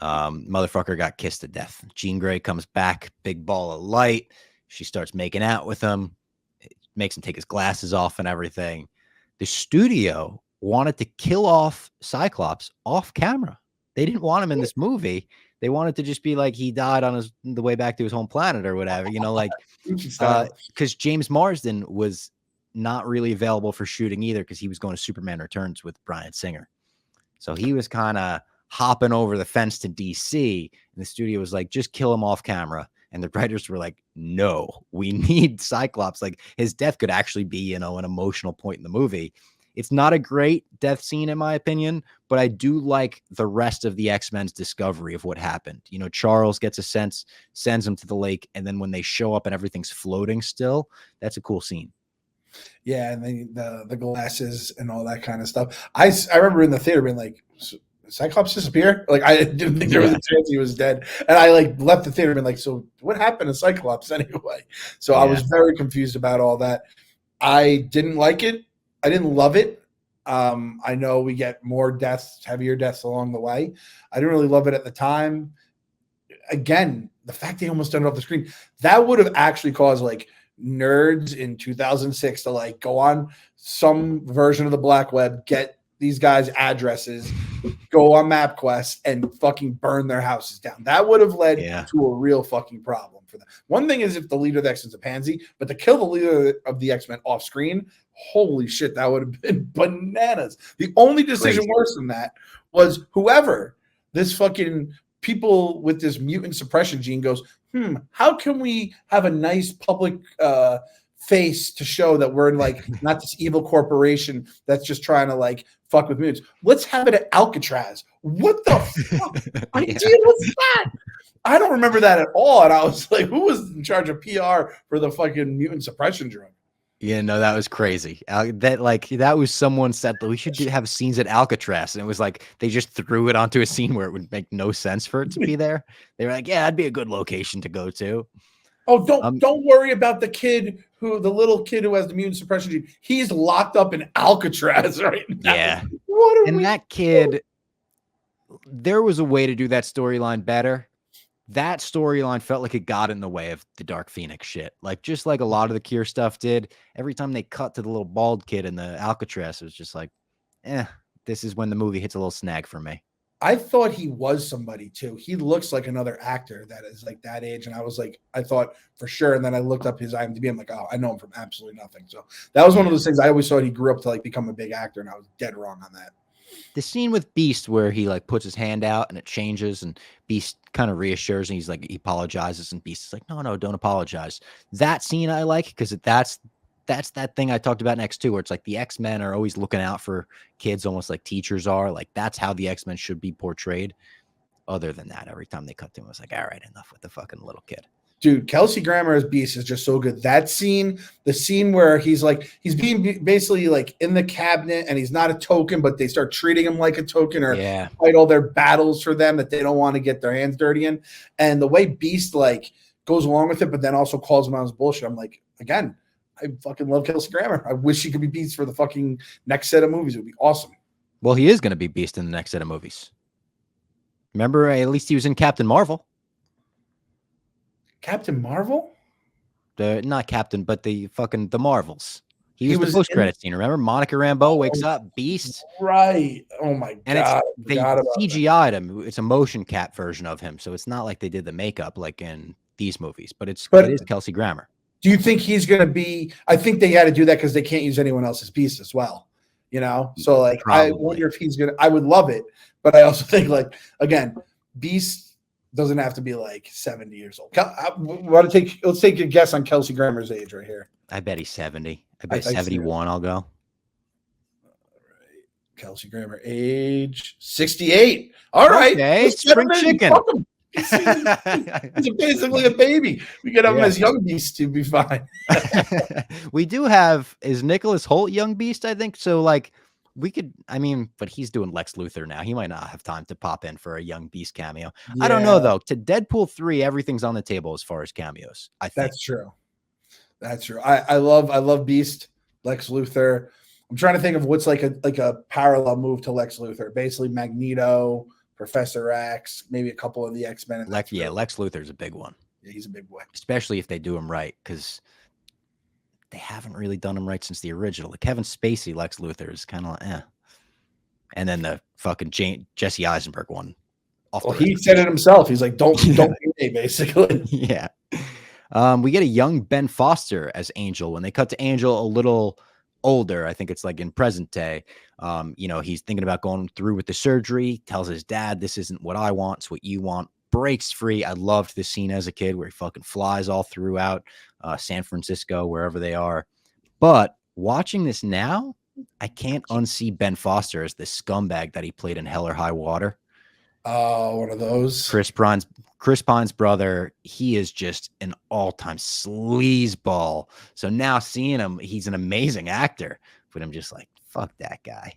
Motherfucker got kissed to death. Jean Grey comes back, big ball of light. She starts making out with him. It makes him take his glasses off and everything. The studio wanted to kill off Cyclops off camera. They didn't want him in this movie. They wanted to just be like he died on the way back to his home planet or whatever, because James Marsden was not really available for shooting either because he was going to Superman Returns with Bryan Singer. So he was kind of hopping over the fence to DC, and the studio was like, just kill him off camera. And the writers were like, no, we need Cyclops. Like his death could actually be, an emotional point in the movie. It's not a great death scene, in my opinion, but I do like the rest of the X-Men's discovery of what happened. Charles gets a sense, sends him to the lake. And then when they show up and everything's floating still, that's a cool scene. Yeah. And the glasses and all that kind of stuff. I remember in the theater being like, Cyclops disappear? Like I didn't think there was a chance he was dead, and I like left the theater and been like, so what happened to Cyclops anyway? So I was very confused about all that. I didn't like it. I didn't love it. I know we get more deaths, heavier deaths along the way. I didn't really love it at the time. Again, the fact they almost turned it off the screen, that would have actually caused like nerds in 2006 to like go on some version of the black web, get these guys' addresses, go on MapQuest, and fucking burn their houses down. That would have led to a real fucking problem for them. One thing is if the leader of the X-Men's a pansy, but to kill the leader of the X-Men off screen, holy shit, that would have been bananas. The only decision worse than that was whoever this fucking people with this mutant suppression gene goes, how can we have a nice public face to show that we're like not this evil corporation that's just trying to like fuck with mutants. Let's have it at Alcatraz. What the fuck idea was that? I don't remember that at all. And I was like, who was in charge of PR for the fucking mutant suppression drug? Yeah, no, that was crazy. That was someone said that we should have scenes at Alcatraz, and it was like they just threw it onto a scene where it would make no sense for it to be there. They were like, "Yeah, that'd be a good location to go to." Oh, don't Um, don't worry about the little kid who has the mutant suppression gene. He's locked up in Alcatraz right now. yeah, What are and we? that kid, there was a way to do that storyline better. That storyline felt like it got in the way of the Dark Phoenix shit. Like, just like a lot of the Cure stuff did. Every time they cut to the little bald kid in the Alcatraz, it was just like, this is when the movie hits a little snag for me. I thought he was somebody too. He looks like another actor that is like that age. And I was like, I thought for sure. And then I looked up his IMDb. I'm like, oh, I know him from absolutely nothing. So that was one of those things. I always thought he grew up to like become a big actor, and I was dead wrong on that. The scene with Beast where he like puts his hand out and it changes, and Beast kind of reassures, and he's like, he apologizes, and Beast is like, no, don't apologize. That scene I like, because that's that thing I talked about in X2, where it's like the X-Men are always looking out for kids, almost like teachers are. Like, that's how the X-Men should be portrayed. Other than that, every time they cut to him, I was like, all right, enough with the fucking little kid. Dude, Kelsey Grammer as Beast is just so good. That scene, the scene where he's being basically like in the cabinet, and he's not a token, but they start treating him like a token, or fight all their battles for them that they don't want to get their hands dirty in. And the way Beast like goes along with it, but then also calls him on his bullshit. I'm like, again, I fucking love Kelsey Grammer. I wish he could be Beast for the fucking next set of movies. It would be awesome. Well, he is going to be Beast in the next set of movies. Remember, at least he was in Captain Marvel. Captain Marvel? Not Captain, but the Marvels. He was the post-credit scene. Remember, Monica Rambeau wakes up, Beast. Right. Oh my god. And they CGI'd him. It's a motion cap version of him, so it's not like they did the makeup like in these movies. But it is Kelsey Grammer. Do you think he's going to be? I think they had to do that because they can't use anyone else's Beast as well. You know, so like probably. I wonder if he's gonna. I would love it, but I also think like again, Beast doesn't have to be like 70 years old. Let's take a guess on Kelsey Grammer's age right here. I bet he's 70. I bet 71. I'll go. All right, Kelsey Grammer age 68. All right, okay, spring chicken. He's basically a baby. We could have him as young Beast to be fine. We do have, is Nicholas Hoult young Beast, I think. So like we could, I mean, but he's doing Lex Luthor now. He might not have time to pop in for a young Beast cameo. Yeah. I don't know though. To Deadpool 3, everything's on the table as far as cameos. I think that's true. That's true. I love Beast, Lex Luthor. I'm trying to think of what's like a parallel move to Lex Luthor. Basically Magneto, Professor X, maybe a couple of the X-Men. Lex Luthor's a big one. Yeah, he's a big boy. Especially if they do him right, because they haven't really done him right since the original. The Kevin Spacey Lex Luthor is kind of like, eh. And then the fucking Jesse Eisenberg one. Well, he said it himself. He's like, don't be me, basically. Yeah. We get a young Ben Foster as Angel. When they cut to Angel a little older, I think it's like in present day, he's thinking about going through with the surgery, tells his dad, this isn't what I want, it's what you want, breaks free. I loved this scene as a kid where he fucking flies all throughout San Francisco, wherever they are. But watching this now, I can't unsee Ben Foster as the scumbag that he played in Hell or High Water. Oh, one of those. Chris Pine's brother, he is just an all-time sleazeball. So now seeing him, he's an amazing actor. But I'm just like, fuck that guy.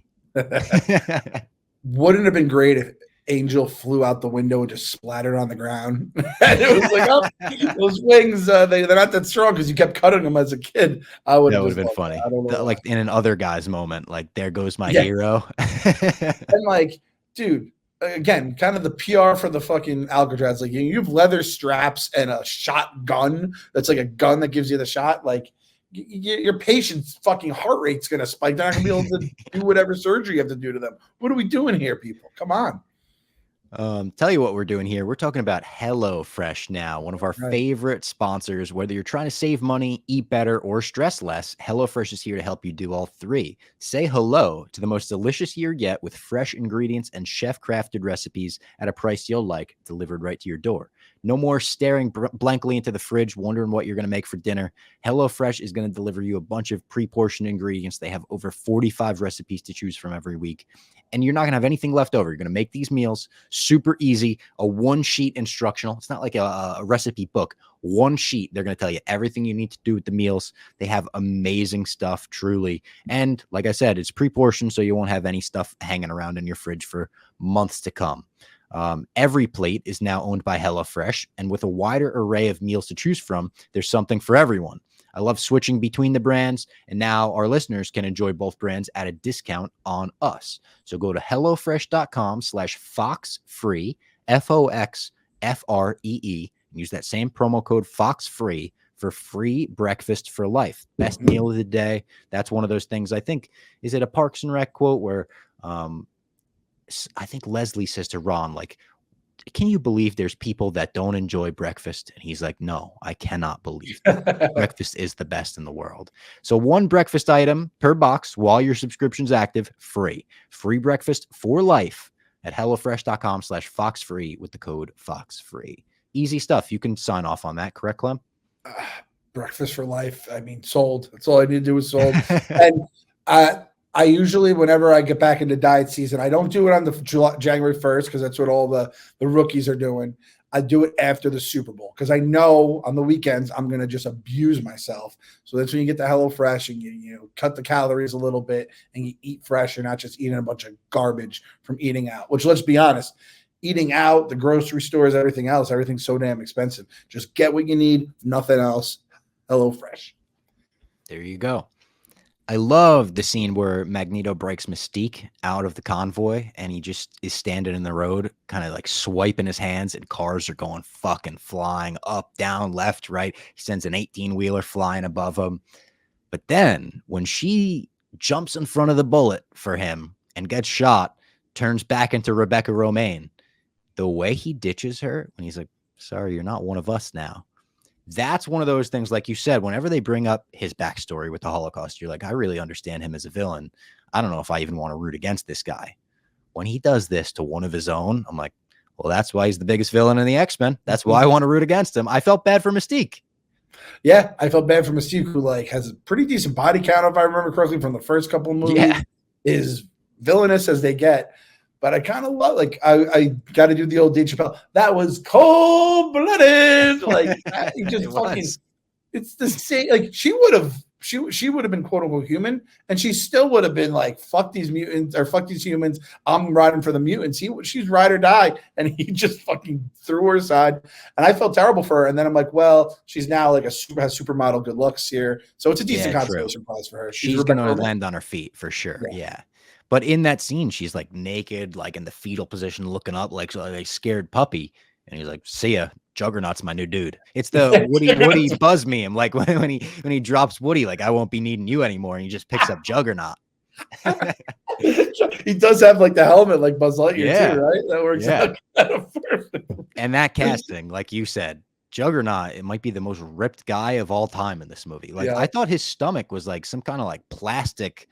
Wouldn't it have been great if Angel flew out the window and just splattered on the ground? And it was like, oh, those wings, they're not that strong because you kept cutting them as a kid. That would have been funny. Like in an Other Guys moment, like, there goes my hero. And like, dude, again, kind of the PR for the fucking Alcatraz. Like, you have leather straps and a shotgun that's like a gun that gives you the shot. Like, your patient's fucking heart rate's going to spike. They're not going to be able to do whatever surgery you have to do to them. What are we doing here, people? Come on. Tell you what we're doing here. We're talking about HelloFresh now, one of our favorite sponsors. Whether you're trying to save money, eat better, or stress less, HelloFresh is here to help you do all three. Say hello to the most delicious year yet with fresh ingredients and chef-crafted recipes at a price you'll like, delivered right to your door. No more staring blankly into the fridge, wondering what you're going to make for dinner. HelloFresh is going to deliver you a bunch of pre-portioned ingredients. They have over 45 recipes to choose from every week. And you're not going to have anything left over. You're going to make these meals super easy, a one-sheet instructional. It's not like a recipe book. One sheet. They're going to tell you everything you need to do with the meals. They have amazing stuff, truly. And like I said, it's pre-portioned, so you won't have any stuff hanging around in your fridge for months to come. Every plate is now owned by HelloFresh, and with a wider array of meals to choose from, there's something for everyone. I love switching between the brands, and now our listeners can enjoy both brands at a discount on us. So go to HelloFresh.com/FoxFree, FOXFREE, and use that same promo code FOXFree for free breakfast for life. Best meal of the day. That's one of those things, I think, is it a Parks and Rec quote where I think Leslie says to Ron, like, can you believe there's people that don't enjoy breakfast? And he's like, no, I cannot believe that. Breakfast is the best in the world. So one breakfast item per box while your subscription's active, free. Free breakfast for life at HelloFresh.com/FoxFree with the code FoxFree. Easy stuff. You can sign off on that, correct, Clem? Breakfast for life. I mean, sold. That's all I need to do is sold. And I usually, whenever I get back into diet season, I don't do it on the January 1st because that's what all the rookies are doing. I do it after the Super Bowl because I know on the weekends I'm going to just abuse myself. So that's when you get the HelloFresh and you cut the calories a little bit and you eat fresh. You're not just eating a bunch of garbage from eating out, which, let's be honest, eating out, the grocery stores, everything else, everything's so damn expensive. Just get what you need, nothing else. HelloFresh. There you go. I love the scene where Magneto breaks Mystique out of the convoy and he just is standing in the road, kind of like swiping his hands, and cars are going fucking flying up, down, left, right. He sends an 18-wheeler flying above him. But then when she jumps in front of the bullet for him and gets shot, turns back into Rebecca Romaine, the way he ditches her when he's like, sorry, you're not one of us now. That's one of those things, like you said, whenever they bring up his backstory with the Holocaust, you're like, I really understand him as a villain. I don't know if I even want to root against this guy. When he does this to one of his own, I'm like, well, that's why he's the biggest villain in the X-Men. That's why I want to root against him. I felt bad for Mystique. Yeah, I felt bad for Mystique, who like has a pretty decent body count, if I remember correctly, from the first couple of movies. Yeah. Is villainous as they get. But I kind of love, like, I got to do the old Dave Chappelle. That was cold-blooded. Like, he just fucking, it's the same. Like, she would have been quote unquote human, and she still would have been like, fuck these mutants or fuck these humans. I'm riding for the mutants. She's ride or die, and he just fucking threw her aside. And I felt terrible for her. And then I'm like, well, she's now like has supermodel good looks here, so it's a decent consolation prize for her. She's gonna land on her feet for sure. Yeah. But in that scene, she's like naked, like in the fetal position, looking up like a scared puppy. And he's like, see ya, Juggernaut's my new dude. It's the Woody buzz meme. Like when he drops Woody, like, I won't be needing you anymore. And he just picks up Juggernaut. He does have like the helmet like Buzz Lightyear too, right? That works out kind of perfect. And that casting, like you said, Juggernaut, it might be the most ripped guy of all time in this movie. Like I thought his stomach was like some kind of like plastic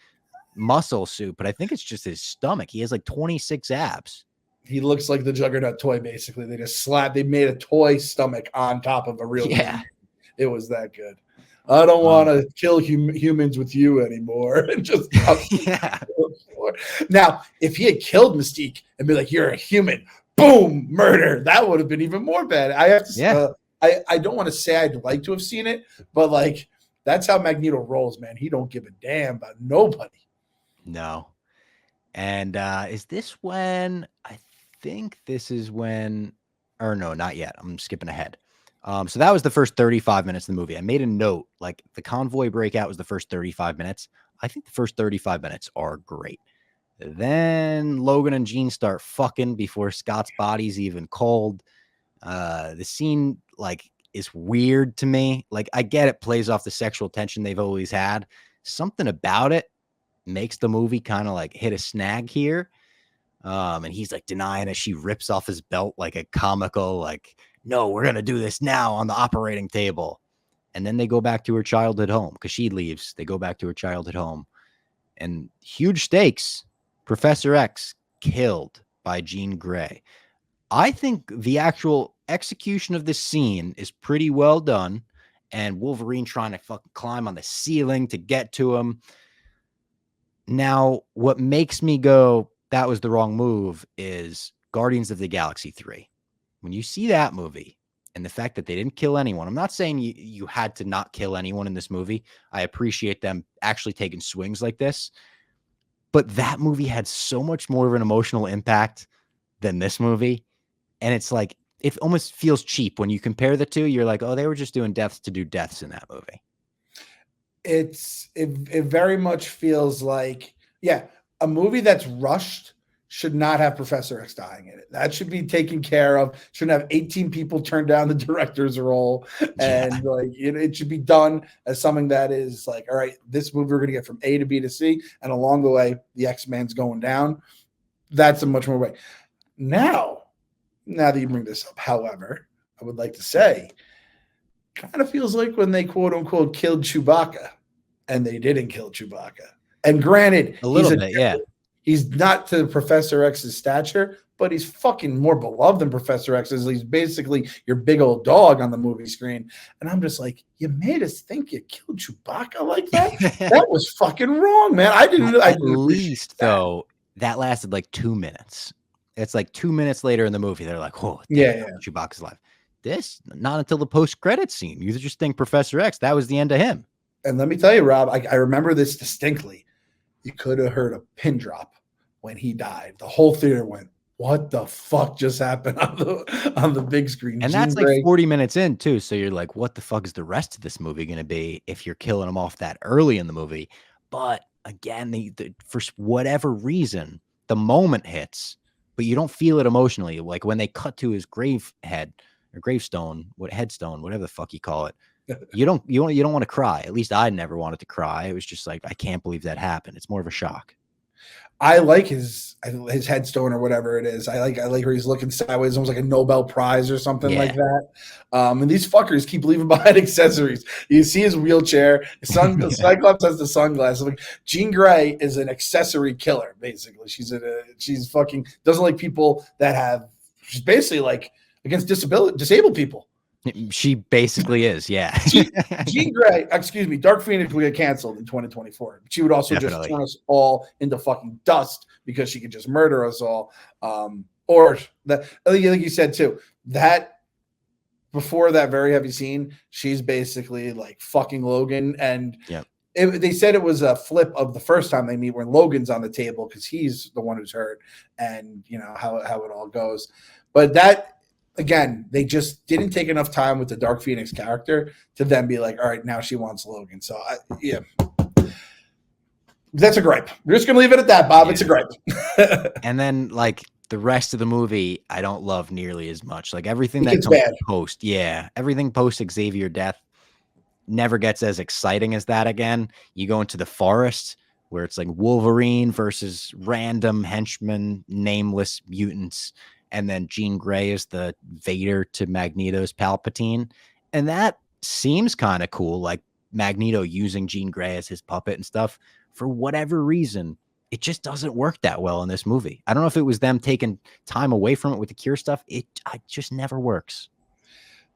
muscle suit, but I think it's just his stomach. He has like 26 abs. He looks like the Juggernaut toy, basically. They made a toy stomach on top of a real human. It was that good. I don't want to kill humans with you anymore. And just Now, if he had killed Mystique and be like, you're a human, boom, murder, that would have been even more bad. I have to I don't want to say I'd like to have seen it, but like that's how Magneto rolls, man. He don't give a damn about nobody. No. And is this when I think this is when, or no, not yet. I'm skipping ahead. So that was the first 35 minutes of the movie. I made a note, like the convoy breakout was the first 35 minutes. I think the first 35 minutes are great. Then Logan and Jean start fucking before Scott's body's even cold. The scene like is weird to me. Like I get it plays off the sexual tension they've always had. Something about it makes the movie kind of like hit a snag here. And he's like denying it. She rips off his belt like a comical, like, no, we're going to do this now on the operating table. And then they go back to her childhood home because she leaves. They go back to her childhood home and huge stakes. Professor X killed by Jean Grey. I think the actual execution of this scene is pretty well done, and Wolverine trying to fucking climb on the ceiling to get to him. Now, what makes me go, that was the wrong move, is Guardians of the Galaxy 3. When you see that movie and the fact that they didn't kill anyone, I'm not saying you had to not kill anyone in this movie. I appreciate them actually taking swings like this. But that movie had so much more of an emotional impact than this movie. And it's like, it almost feels cheap when you compare the two. You're like, oh, they were just doing deaths to do deaths in that movie. It very much feels like, yeah, a movie that's rushed should not have Professor X dying in it. That should be taken care of. Shouldn't have 18 people turn down the director's role. And like it should be done as something that is like, all right, this movie we're going to get from A to B to C. And along the way, the X-Men's going down. That's a much more way. Now that you bring this up, however, I would like to say, kind of feels like when they quote unquote killed Chewbacca, and they didn't kill Chewbacca. And granted, a little bit, yeah. He's not to Professor X's stature, but he's fucking more beloved than Professor X is. He's basically your big old dog on the movie screen. And I'm just like, you made us think you killed Chewbacca like that? That was fucking wrong, man. I didn't. At least, though, that lasted like 2 minutes. It's like 2 minutes later in the movie, they're like, oh, damn, Chewbacca's alive. This, not until the post-credits scene. You just think Professor X, that was the end of him. And let me tell you, Rob, I remember this distinctly. You could have heard a pin drop when he died. The whole theater went, what the fuck just happened on the big screen? And that's like 40 minutes in, too. So you're like, what the fuck is the rest of this movie going to be if you're killing him off that early in the movie? But again, for whatever reason, the moment hits, but you don't feel it emotionally. Like when they cut to his gravestone, whatever the fuck you call it. You don't want to cry. At least I never wanted to cry. It was just like, I can't believe that happened. It's more of a shock. I like his headstone or whatever it is. I like where he's looking sideways, almost like a Nobel Prize or something like that. And these fuckers keep leaving behind accessories. You see his wheelchair. Cyclops has the sunglasses. Like Jean Grey is an accessory killer, basically. She's fucking doesn't like people that have. She's basically like against disabled people. She basically is, yeah. Jean Grey, excuse me, Dark Phoenix will get canceled in 2024. She would also just turn us all into fucking dust because she could just murder us all. Or that, like you said too, that before that very heavy scene, she's basically like fucking Logan. And they said it was a flip of the first time they meet when Logan's on the table because he's the one who's hurt, and you know how it all goes. But that. Again, they just didn't take enough time with the Dark Phoenix character to then be like, all right, now she wants Logan. So, that's a gripe. We're just going to leave it at that, Bob. Yeah. It's a gripe. And then, like, the rest of the movie, I don't love nearly as much. Like, everything that comes post, everything post Xavier death never gets as exciting as that again. You go into the forest where it's like Wolverine versus random henchmen, nameless mutants. And then Jean Grey is the Vader to Magneto's Palpatine. And that seems kind of cool, like Magneto using Jean Grey as his puppet and stuff. For whatever reason, it just doesn't work that well in this movie. I don't know if it was them taking time away from it with the cure stuff. It just never works.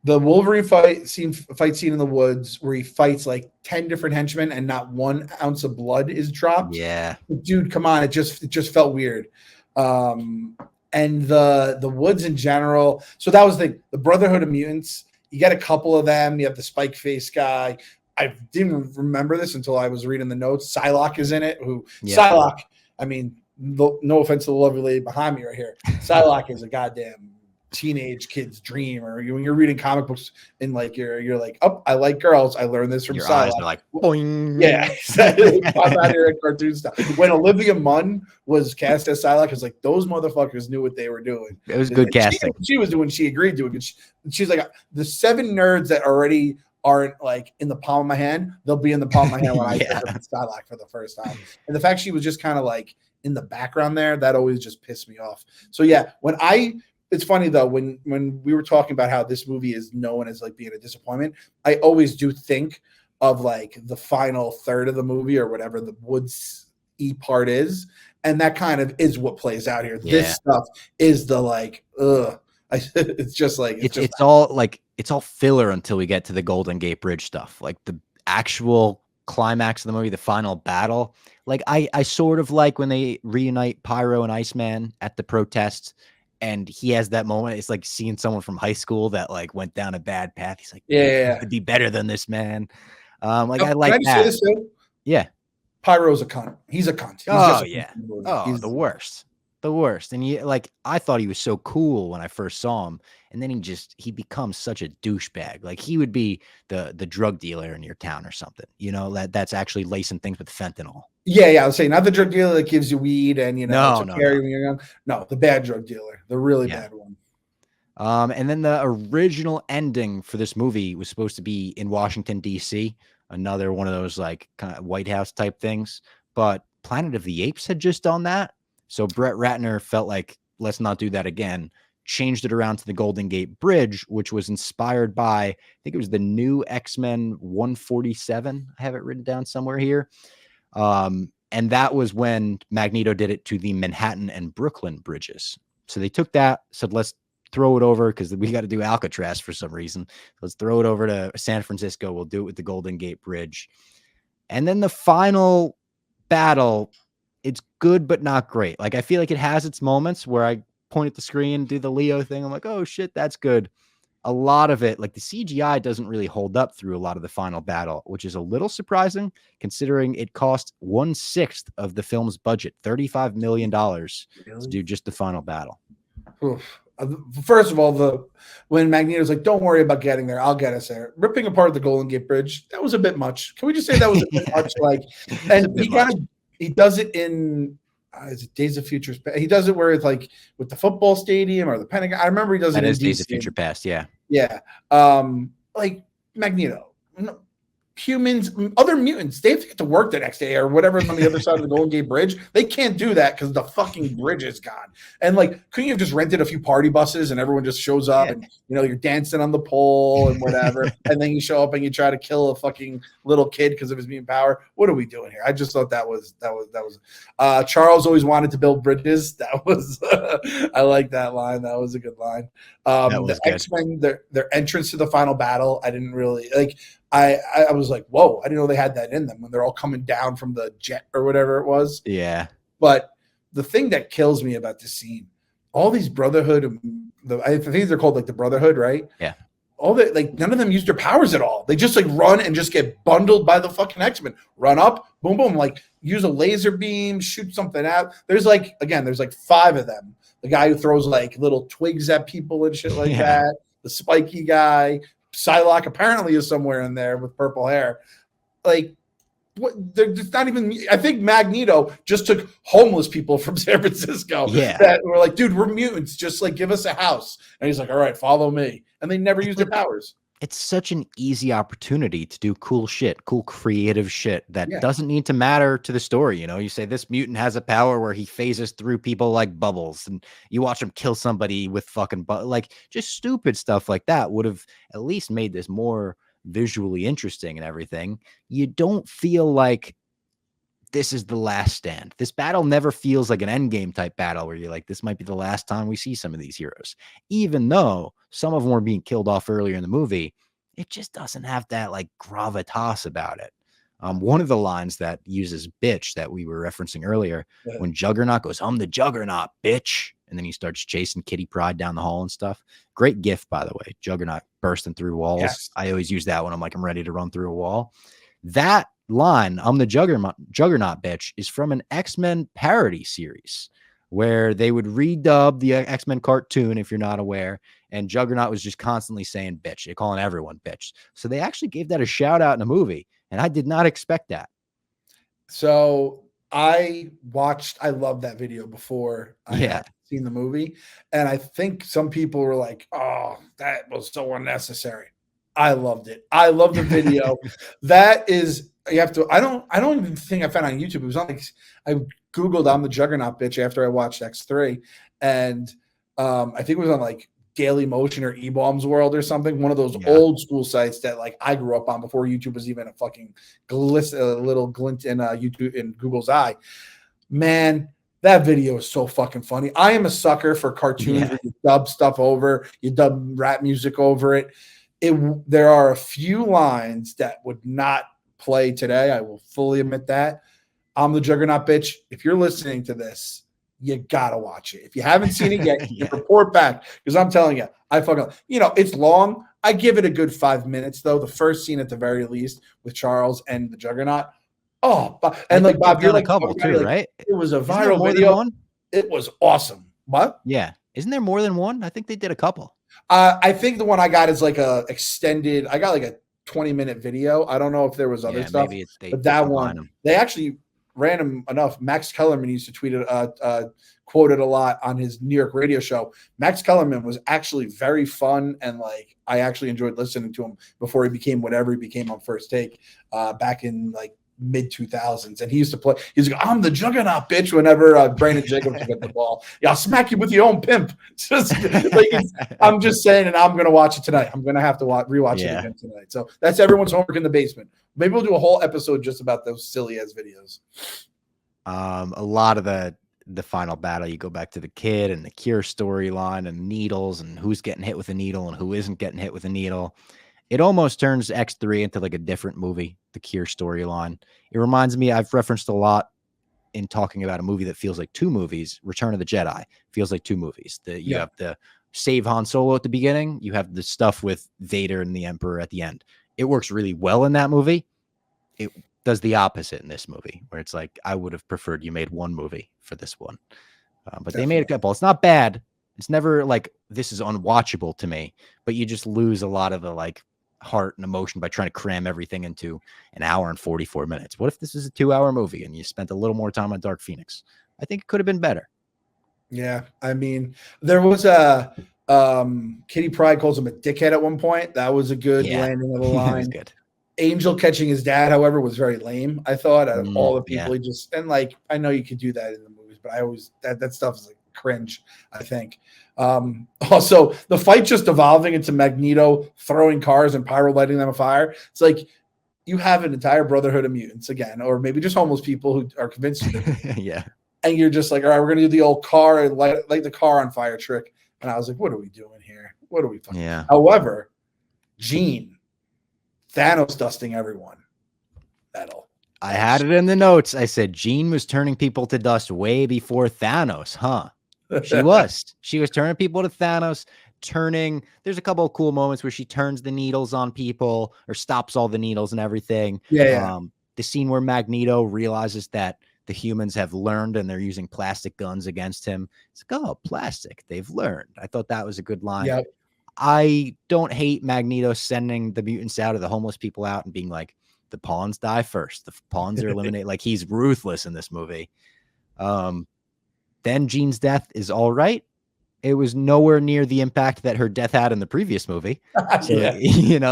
The Wolverine fight scene in the woods where he fights like 10 different henchmen and not 1 ounce of blood is dropped. Yeah. Dude, come on. It just felt weird. And the woods in general. So that was the Brotherhood of Mutants. You get a couple of them. You have the spike face guy. I didn't remember this until I was reading the notes. Psylocke is in it. Psylocke, I mean, no offense to the lovely lady behind me right here. Psylocke is a goddamn teenage kid's dream. Or when you're reading comic books and like you're like, oh, I like girls. I learned this from your Psylocke. Eyes are like, boing. Yeah, exactly. I'm out here at cartoon stuff. When Olivia Munn was cast as Psylocke, it's like those motherfuckers knew what they were doing. It was good casting. She was doing. She agreed to it. She's like the 7 nerds that already aren't like in the palm of my hand. They'll be in the palm of my hand when I heard Psylocke for the first time. And the fact she was just kind of like in the background there, that always just pissed me off. So yeah, it's funny though, when we were talking about how this movie is known as like being a disappointment, I always do think of like the final third of the movie or whatever the woods part is. And that kind of is what plays out here. Yeah. This stuff is the like, It's just like it's all filler until we get to the Golden Gate Bridge stuff. Like the actual climax of the movie, the final battle. Like I sort of like when they reunite Pyro and Iceman at the protest, and he has that moment. It's like seeing someone from high school that like went down a bad path. He's like, yeah. to be better than this man. Like Oh, I like can I just that. say this too? Yeah. Pyro's a cunt. He's a cunt. He's Oh just yeah. He's The worst. The worst. And I thought he was so cool when I first saw him, and then he becomes such a douchebag. Like he would be the drug dealer in your town or something. That's actually lacing things with fentanyl. Yeah. I was saying not the drug dealer that gives you weed and No. carry when you're young. No, the bad drug dealer, the really bad one. And then the original ending for this movie was supposed to be in Washington, D.C., another one of those like kind of White House type things. But Planet of the Apes had just done that. So Brett Ratner felt like, let's not do that again. Changed it around to the Golden Gate Bridge, which was inspired by, I think it was the new XMen 147. I have it written down somewhere here. And that was when Magneto did it to the Manhattan and Brooklyn bridges. So they took that, said, let's throw it over because we got to do Alcatraz for some reason. Let's throw it over to San Francisco. We'll do it with the Golden Gate Bridge. And then the final battle, it's good, but not great. Like, I feel like it has its moments where I point at the screen, do the Leo thing. I'm like, oh shit, that's good. A lot of it, like the CGI doesn't really hold up through a lot of the final battle, which is a little surprising considering it cost 1/6 of the film's budget, $35 million to do just the final battle. Oof. First of all, when Magneto's like, don't worry about getting there, I'll get us there. Ripping apart the Golden Gate Bridge, that was a bit much. Can we just say that was a bit much? Like, and he does it in is it Days of Future Past? He does it where it's like with the football stadium or the Pentagon. I remember he does it in Days of Future Past, yeah. Like Magneto. Humans, other mutants, they have to get to work the next day or whatever's on the other side of the Golden Gate Bridge. They can't do that because the fucking bridge is gone. And like, couldn't you have just rented a few party buses and everyone just shows up and you're dancing on the pole and whatever, and then you show up and you try to kill a fucking little kid because of his mutant power? What are we doing here? I just thought that was Charles always wanted to build bridges. That was I like that line. That was a good line. The X-Men, their entrance to the final battle, I didn't really like. I was like, whoa, I didn't know they had that in them when they're all coming down from the jet or whatever it was. Yeah. But the thing that kills me about this scene, all these Brotherhood, I think they're called like the Brotherhood, right? Yeah. All that, like, none of them use their powers at all. They just like run and just get bundled by the fucking X-Men. Run up, boom, boom, like use a laser beam, shoot something out. There's like 5 of them. The guy who throws like little twigs at people and shit like that. The spiky guy. Psylocke apparently is somewhere in there with purple hair. Like, what? They're just not even. I think Magneto just took homeless people from San Francisco. Yeah, that were like, dude, we're mutants. Just like give us a house. And he's like, all right, follow me. And they never used their powers. It's such an easy opportunity to do cool shit, cool creative shit that doesn't need to matter to the story. You say this mutant has a power where he phases through people like bubbles, and you watch him kill somebody with fucking like just stupid stuff like that would have at least made this more visually interesting and everything. You don't feel like this is the last stand. This battle never feels like an endgame type battle where you're like, this might be the last time we see some of these heroes. Even though some of them were being killed off earlier in the movie, it just doesn't have that like gravitas about it. One of the lines that uses bitch that we were referencing earlier, when Juggernaut goes, I'm the Juggernaut, bitch. And then he starts chasing Kitty Pryde down the hall and stuff. Great gift, by the way. Juggernaut bursting through walls. Yes. I always use that when I'm like, I'm ready to run through a wall. That line, I'm the Juggernaut bitch, is from an X-Men parody series where they would redub the X-Men cartoon, if you're not aware, and Juggernaut was just constantly saying bitch. They're calling everyone bitch. So they actually gave that a shout out in a movie, and I did not expect that. So I love that video before I had seen the movie, and I think some people were like, oh, that was so unnecessary. I loved it. I love the video. That is, you have to. I don't even think I found it on YouTube. It was on like, I Googled I'm the Juggernaut bitch after I watched X3, and I think it was on like Daily Motion or E-Bombs World or something. One of those old school sites that like I grew up on before YouTube was even a fucking little glint in YouTube in Google's eye. Man, That video is so fucking funny. I am a sucker for cartoons where you dub stuff over, you dub rap music over it. There are a few lines that would not play today. I will fully admit that. I'm the Juggernaut bitch. If you're listening to this, you gotta watch it. If you haven't seen it yet, you report back, because I'm telling you, I fucking, it's long. I give it a good 5 minutes though. The first scene at the very least with Charles and the Juggernaut. Oh, and like Bob, you're like a couple too, right? It was a Isn't there viral more video. than one? It was awesome. What? Yeah. Isn't there more than one? I think they did a couple. I think the one I got is like a extended. I got like a 20-minute video. I don't know if there was other stuff, but that one they actually, random enough, Max Kellerman used to tweet it, quoted a lot on his New York radio show. Max Kellerman was actually very fun, and like I actually enjoyed listening to him before he became whatever he became on First Take back in like mid 2000s. And he used to play, he's like, I'm the Juggernaut bitch, whenever Brandon Jacobs would get the ball. Yeah, I'll smack you with your own pimp. Just, like, I'm just saying, and I'm gonna watch it tonight. I'm gonna have to rewatch it again tonight. So that's everyone's homework in the basement. Maybe we'll do a whole episode just about those silly ass videos. A lot of the final battle, you go back to the kid and the Cure storyline and needles and who's getting hit with a needle and who isn't getting hit with a needle. It almost turns X3 into like a different movie, the Cure storyline. It reminds me, I've referenced a lot in talking about a movie that feels like two movies. Return of the Jedi feels like two movies. You have the save Han Solo at the beginning. You have the stuff with Vader and the Emperor at the end. It works really well in that movie. It does the opposite in this movie, where it's like, I would have preferred you made one movie for this one. But They made a couple. It's not bad. It's never like, this is unwatchable to me, but you just lose a lot of the like heart and emotion by trying to cram everything into an hour and 44 minutes. What if this is a 2-hour movie and you spent a little more time on Dark Phoenix? I think it could have been better. Yeah. I mean, there was a Kitty Pryde calls him a dickhead at one point. That was a good landing of the line. That was good. Angel catching his dad, however, was very lame. I thought out of all the people he just, and like, I know you could do that in the movies, but I always, that stuff is like cringe, I think. Also, the fight just evolving into Magneto throwing cars and pyro lighting them afire. It's like you have an entire brotherhood of mutants again, or maybe just homeless people who are convinced of it. And you're just like, all right, we're gonna do the old car and light the car on fire trick. And I was like, what are we doing here? What are we fucking? Yeah. However, Jean, Thanos dusting everyone. I had it in the notes. I said Jean was turning people to dust way before Thanos, huh? She was turning people to Thanos, there's a couple of cool moments where she turns the needles on people or stops all the needles and everything. The scene where Magneto realizes that the humans have learned and they're using plastic guns against him. It's like, oh, plastic, they've learned. I thought that was a good line. I don't hate Magneto sending the mutants out or the homeless people out and being like, the pawns die first. The pawns are eliminated. Like, he's ruthless in this movie. Then Jean's death is all right. It was nowhere near the impact that her death had in the previous movie. So,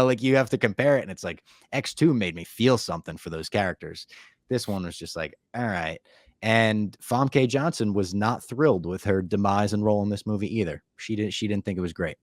like, you have to compare it. And it's like, X2 made me feel something for those characters. This one was just like, all right. And Famke Johnson was not thrilled with her demise and role in this movie either. She didn't think it was great.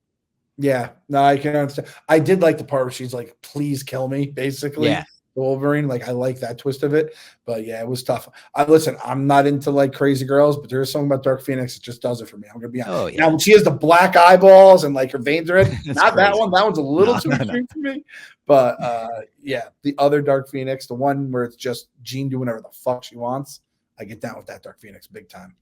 Yeah, no, I can understand. I did like the part where she's like, please kill me, basically. Yeah. Wolverine, like, I like that twist of it, but yeah, it was tough. Listen, I'm not into like crazy girls, but there's something about Dark Phoenix that just does it for me. I'm gonna be honest. Now, when she has the black eyeballs and like her veins are red, not crazy. That one. That one's a little too extreme for me. But yeah, the other Dark Phoenix, the one where it's just Jean doing whatever the fuck she wants, I get down with that Dark Phoenix big time.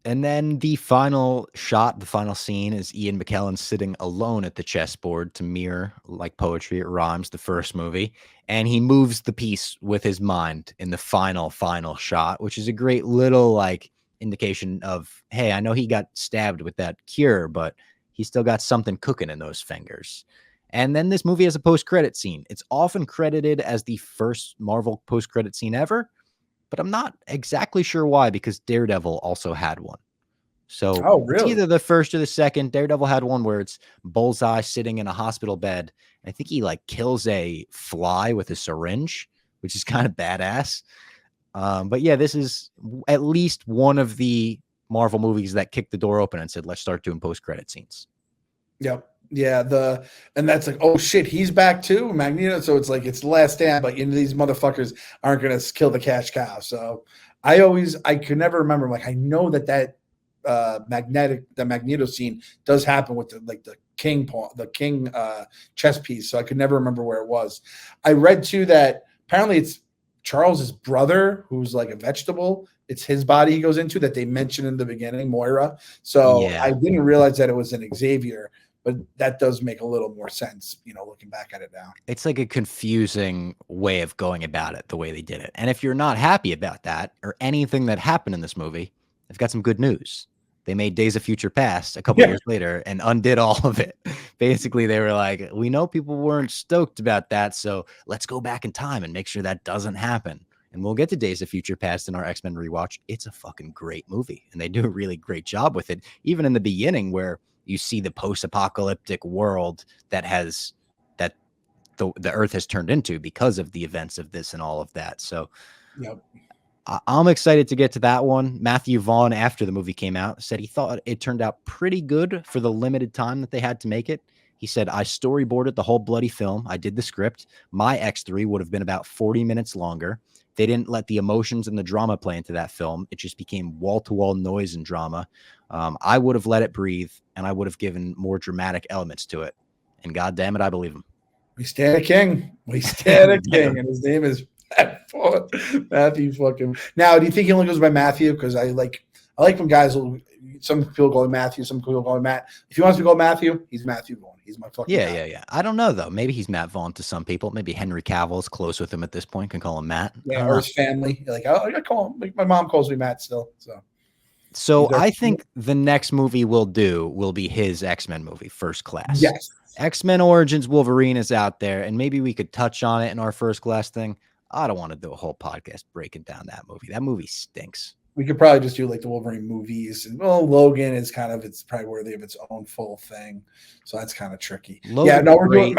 And then the final shot, the final scene is Ian McKellen sitting alone at the chessboard to mirror, like poetry, it rhymes, the first movie. And he moves the piece with his mind in the final shot, which is a great little like indication of, hey, I know he got stabbed with that cure, but he still got something cooking in those fingers. And then this movie has a post-credit scene. It's often credited as the first Marvel post-credit scene ever, but I'm not exactly sure why, because Daredevil also had one. So It's either the first or the second. Daredevil had one where it's Bullseye sitting in a hospital bed. I think he like kills a fly with a syringe, which is kind of badass. But yeah, this is at least one of the Marvel movies that kicked the door open and said, let's start doing post-credit scenes. Yep. Yeah, and that's like, oh shit, he's back too, Magneto. So it's like it's the last stand, but these motherfuckers aren't gonna kill the cash cow. So I could never remember. Like, I know that the Magneto scene does happen with the king pawn, the king chess piece. So I could never remember where it was. I read too that apparently it's Charles's brother who's like a vegetable. It's his body he goes into that they mentioned in the beginning, Moira. So Yeah. I didn't realize that it was an Xavier, but that does make a little more sense, looking back at it now. It's like a confusing way of going about it, the way they did it. And if you're not happy about that or anything that happened in this movie, I've got some good news. They made Days of Future Past a couple years later and undid all of it. Basically, they were like, we know people weren't stoked about that, so let's go back in time and make sure that doesn't happen. And we'll get to Days of Future Past in our X-Men rewatch. It's a fucking great movie, and they do a really great job with it. Even in the beginning, where you see the post-apocalyptic world that the Earth has turned into because of the events of this and all of that. So, Yep. I'm excited to get to that one. Matthew Vaughn, after the movie came out, said he thought it turned out pretty good for the limited time that they had to make it. He said, I storyboarded the whole bloody film. I did the script. My X3 would have been about 40 minutes longer. They didn't let the emotions and the drama play into that film. It just became wall-to-wall noise and drama. I would have let it breathe, and I would have given more dramatic elements to it. And God damn it, I believe him. We stand a king. We stand a king, and his name is Matthew fucking. Now, do you think he only goes by Matthew? Because I like when guys will. Some people call him Matthew. Some people call him Matt. If he wants to go Matthew, he's Matthew Vaughn. He's my fucking guy. Yeah. I don't know though. Maybe he's Matt Vaughn to some people. Maybe Henry Cavill's close with him at this point. Can call him Matt. Yeah, or his family. Like, I call him. Like, my mom calls me Matt still. So I think the next movie we'll do will be his X-Men movie, First Class. Yes. X-Men Origins Wolverine is out there, and maybe we could touch on it in our First Class thing. I don't want to do a whole podcast breaking down that movie. That movie stinks. We could probably just do like the Wolverine movies. And Logan is it's probably worthy of its own full thing. So that's kind of tricky. Logan's we're doing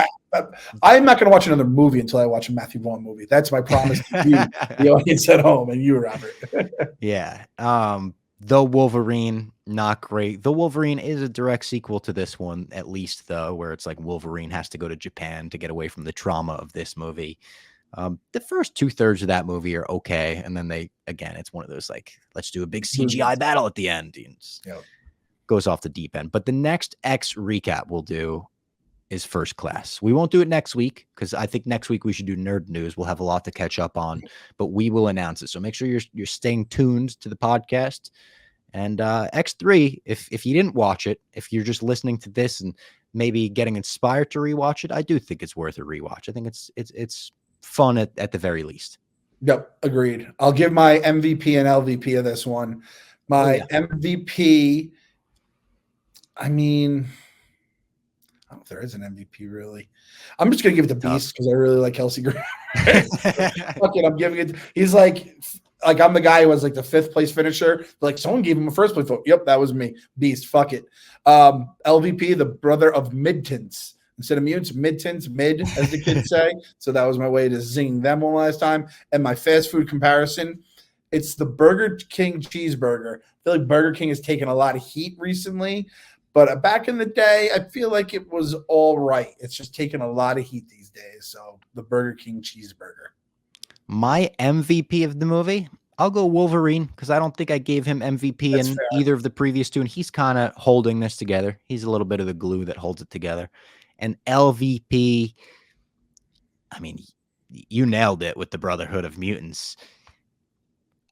I'm not going to watch another movie until I watch a Matthew Vaughn movie. That's my promise to you, the audience at home, and you, Robert. Yeah. The Wolverine, not great. The Wolverine is a direct sequel to this one, at least, though, where it's like Wolverine has to go to Japan to get away from the trauma of this movie. The first 2/3 of that movie are okay. And then it's one of those like, let's do a big CGI battle at the end. Goes off the deep end. But the next X recap we'll do is First Class. We won't do it next week because I think next week we should do Nerd News. We'll have a lot to catch up on, but we will announce it. So make sure you're staying tuned to the podcast. And X3, if you didn't watch it, if you're just listening to this and maybe getting inspired to rewatch it, I do think it's worth a rewatch. I think it's fun at the very least. Yep, agreed. I'll give my MVP and LVP of this one. My MVP, I mean, I don't know if there is an MVP really. I'm just gonna give it to Beast because I really like Kelsey Grammer. Fuck it, I'm giving it. He's like I'm the guy who was like the 5th place finisher. Like someone gave him a 1st place vote. Yep, that was me. Beast. Fuck it. LVP, the brother of Mid-Tints. Instead of mutants, Mid-Tints, mid, as the kids say. So that was my way to zing them one last time. And my fast food comparison, it's the Burger King cheeseburger. I feel like Burger King has taken a lot of heat recently. But back in the day, I feel like it was all right. It's just taking a lot of heat these days. So the Burger King cheeseburger. My MVP of the movie, I'll go Wolverine because I don't think I gave him MVP in either of the previous two. And he's kind of holding this together. He's a little bit of the glue that holds it together. And LVP, I mean, you nailed it with the Brotherhood of Mutants.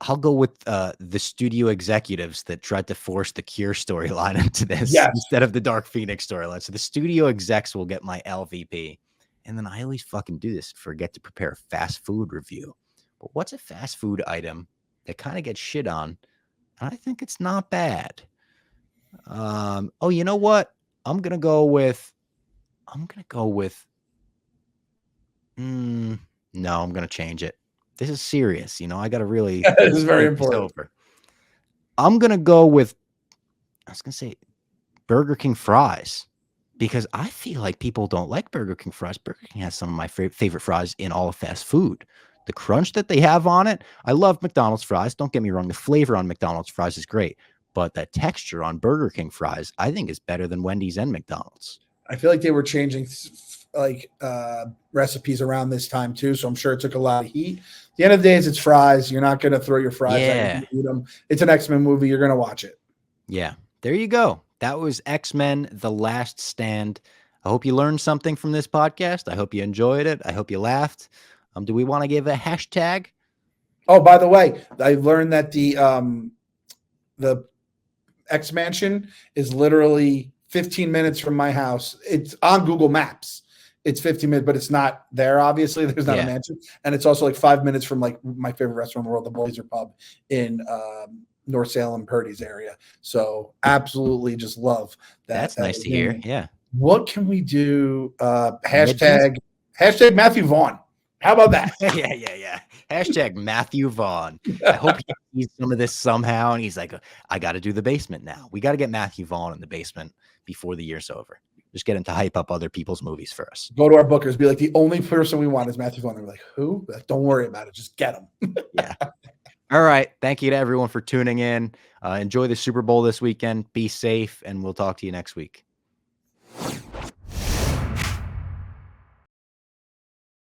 I'll go with the studio executives that tried to force the Cure storyline into this instead of the Dark Phoenix storyline. So the studio execs will get my LVP. And then I always fucking do this, forget to prepare a fast food review. But what's a fast food item that kind of gets shit on? And I think it's not bad. You know what? I'm going to go with no, I'm going to change it. This is serious. I got to really. This is very important. I'm going to go with, I was going to say Burger King fries because I feel like people don't like Burger King fries. Burger King has some of my favorite fries in all of fast food. The crunch that they have on it. I love McDonald's fries. Don't get me wrong. The flavor on McDonald's fries is great, but the texture on Burger King fries, I think is better than Wendy's and McDonald's. I feel like they were changing like recipes around this time too, so I'm sure it took a lot of heat. At the end of the day, it's fries. You're not gonna throw your fries out. You're Yeah. gonna eat them. It's an X-Men movie. You're gonna watch it. Yeah. There you go. That was X-Men: The Last Stand. I hope you learned something from this podcast. I hope you enjoyed it. I hope you laughed. Do we want to give a hashtag? Oh, by the way, I learned that the X Mansion is literally 15 minutes from my house. It's on Google Maps. It's 15 minutes, but it's not there. Obviously, there's not a mansion, and it's also like 5 minutes from like my favorite restaurant in the world, the Blazer Pub in North Salem, Purdy's area. So absolutely, just love that. That's nice to hear. Yeah. What can we do? Hashtag Matthew Vaughn. How about that? Yeah. Hashtag Matthew Vaughn. I hope he sees some of this somehow, and he's like, I got to do the basement now. We got to get Matthew Vaughn in the basement before the year's over. Just get him to hype up other people's movies for us. Go to our bookers. Be like, the only person we want is Matthew Vaughn. They're like, who? Like, don't worry about it. Just get him. Yeah. All right. Thank you to everyone for tuning in. Enjoy the Super Bowl this weekend. Be safe, and we'll talk to you next week.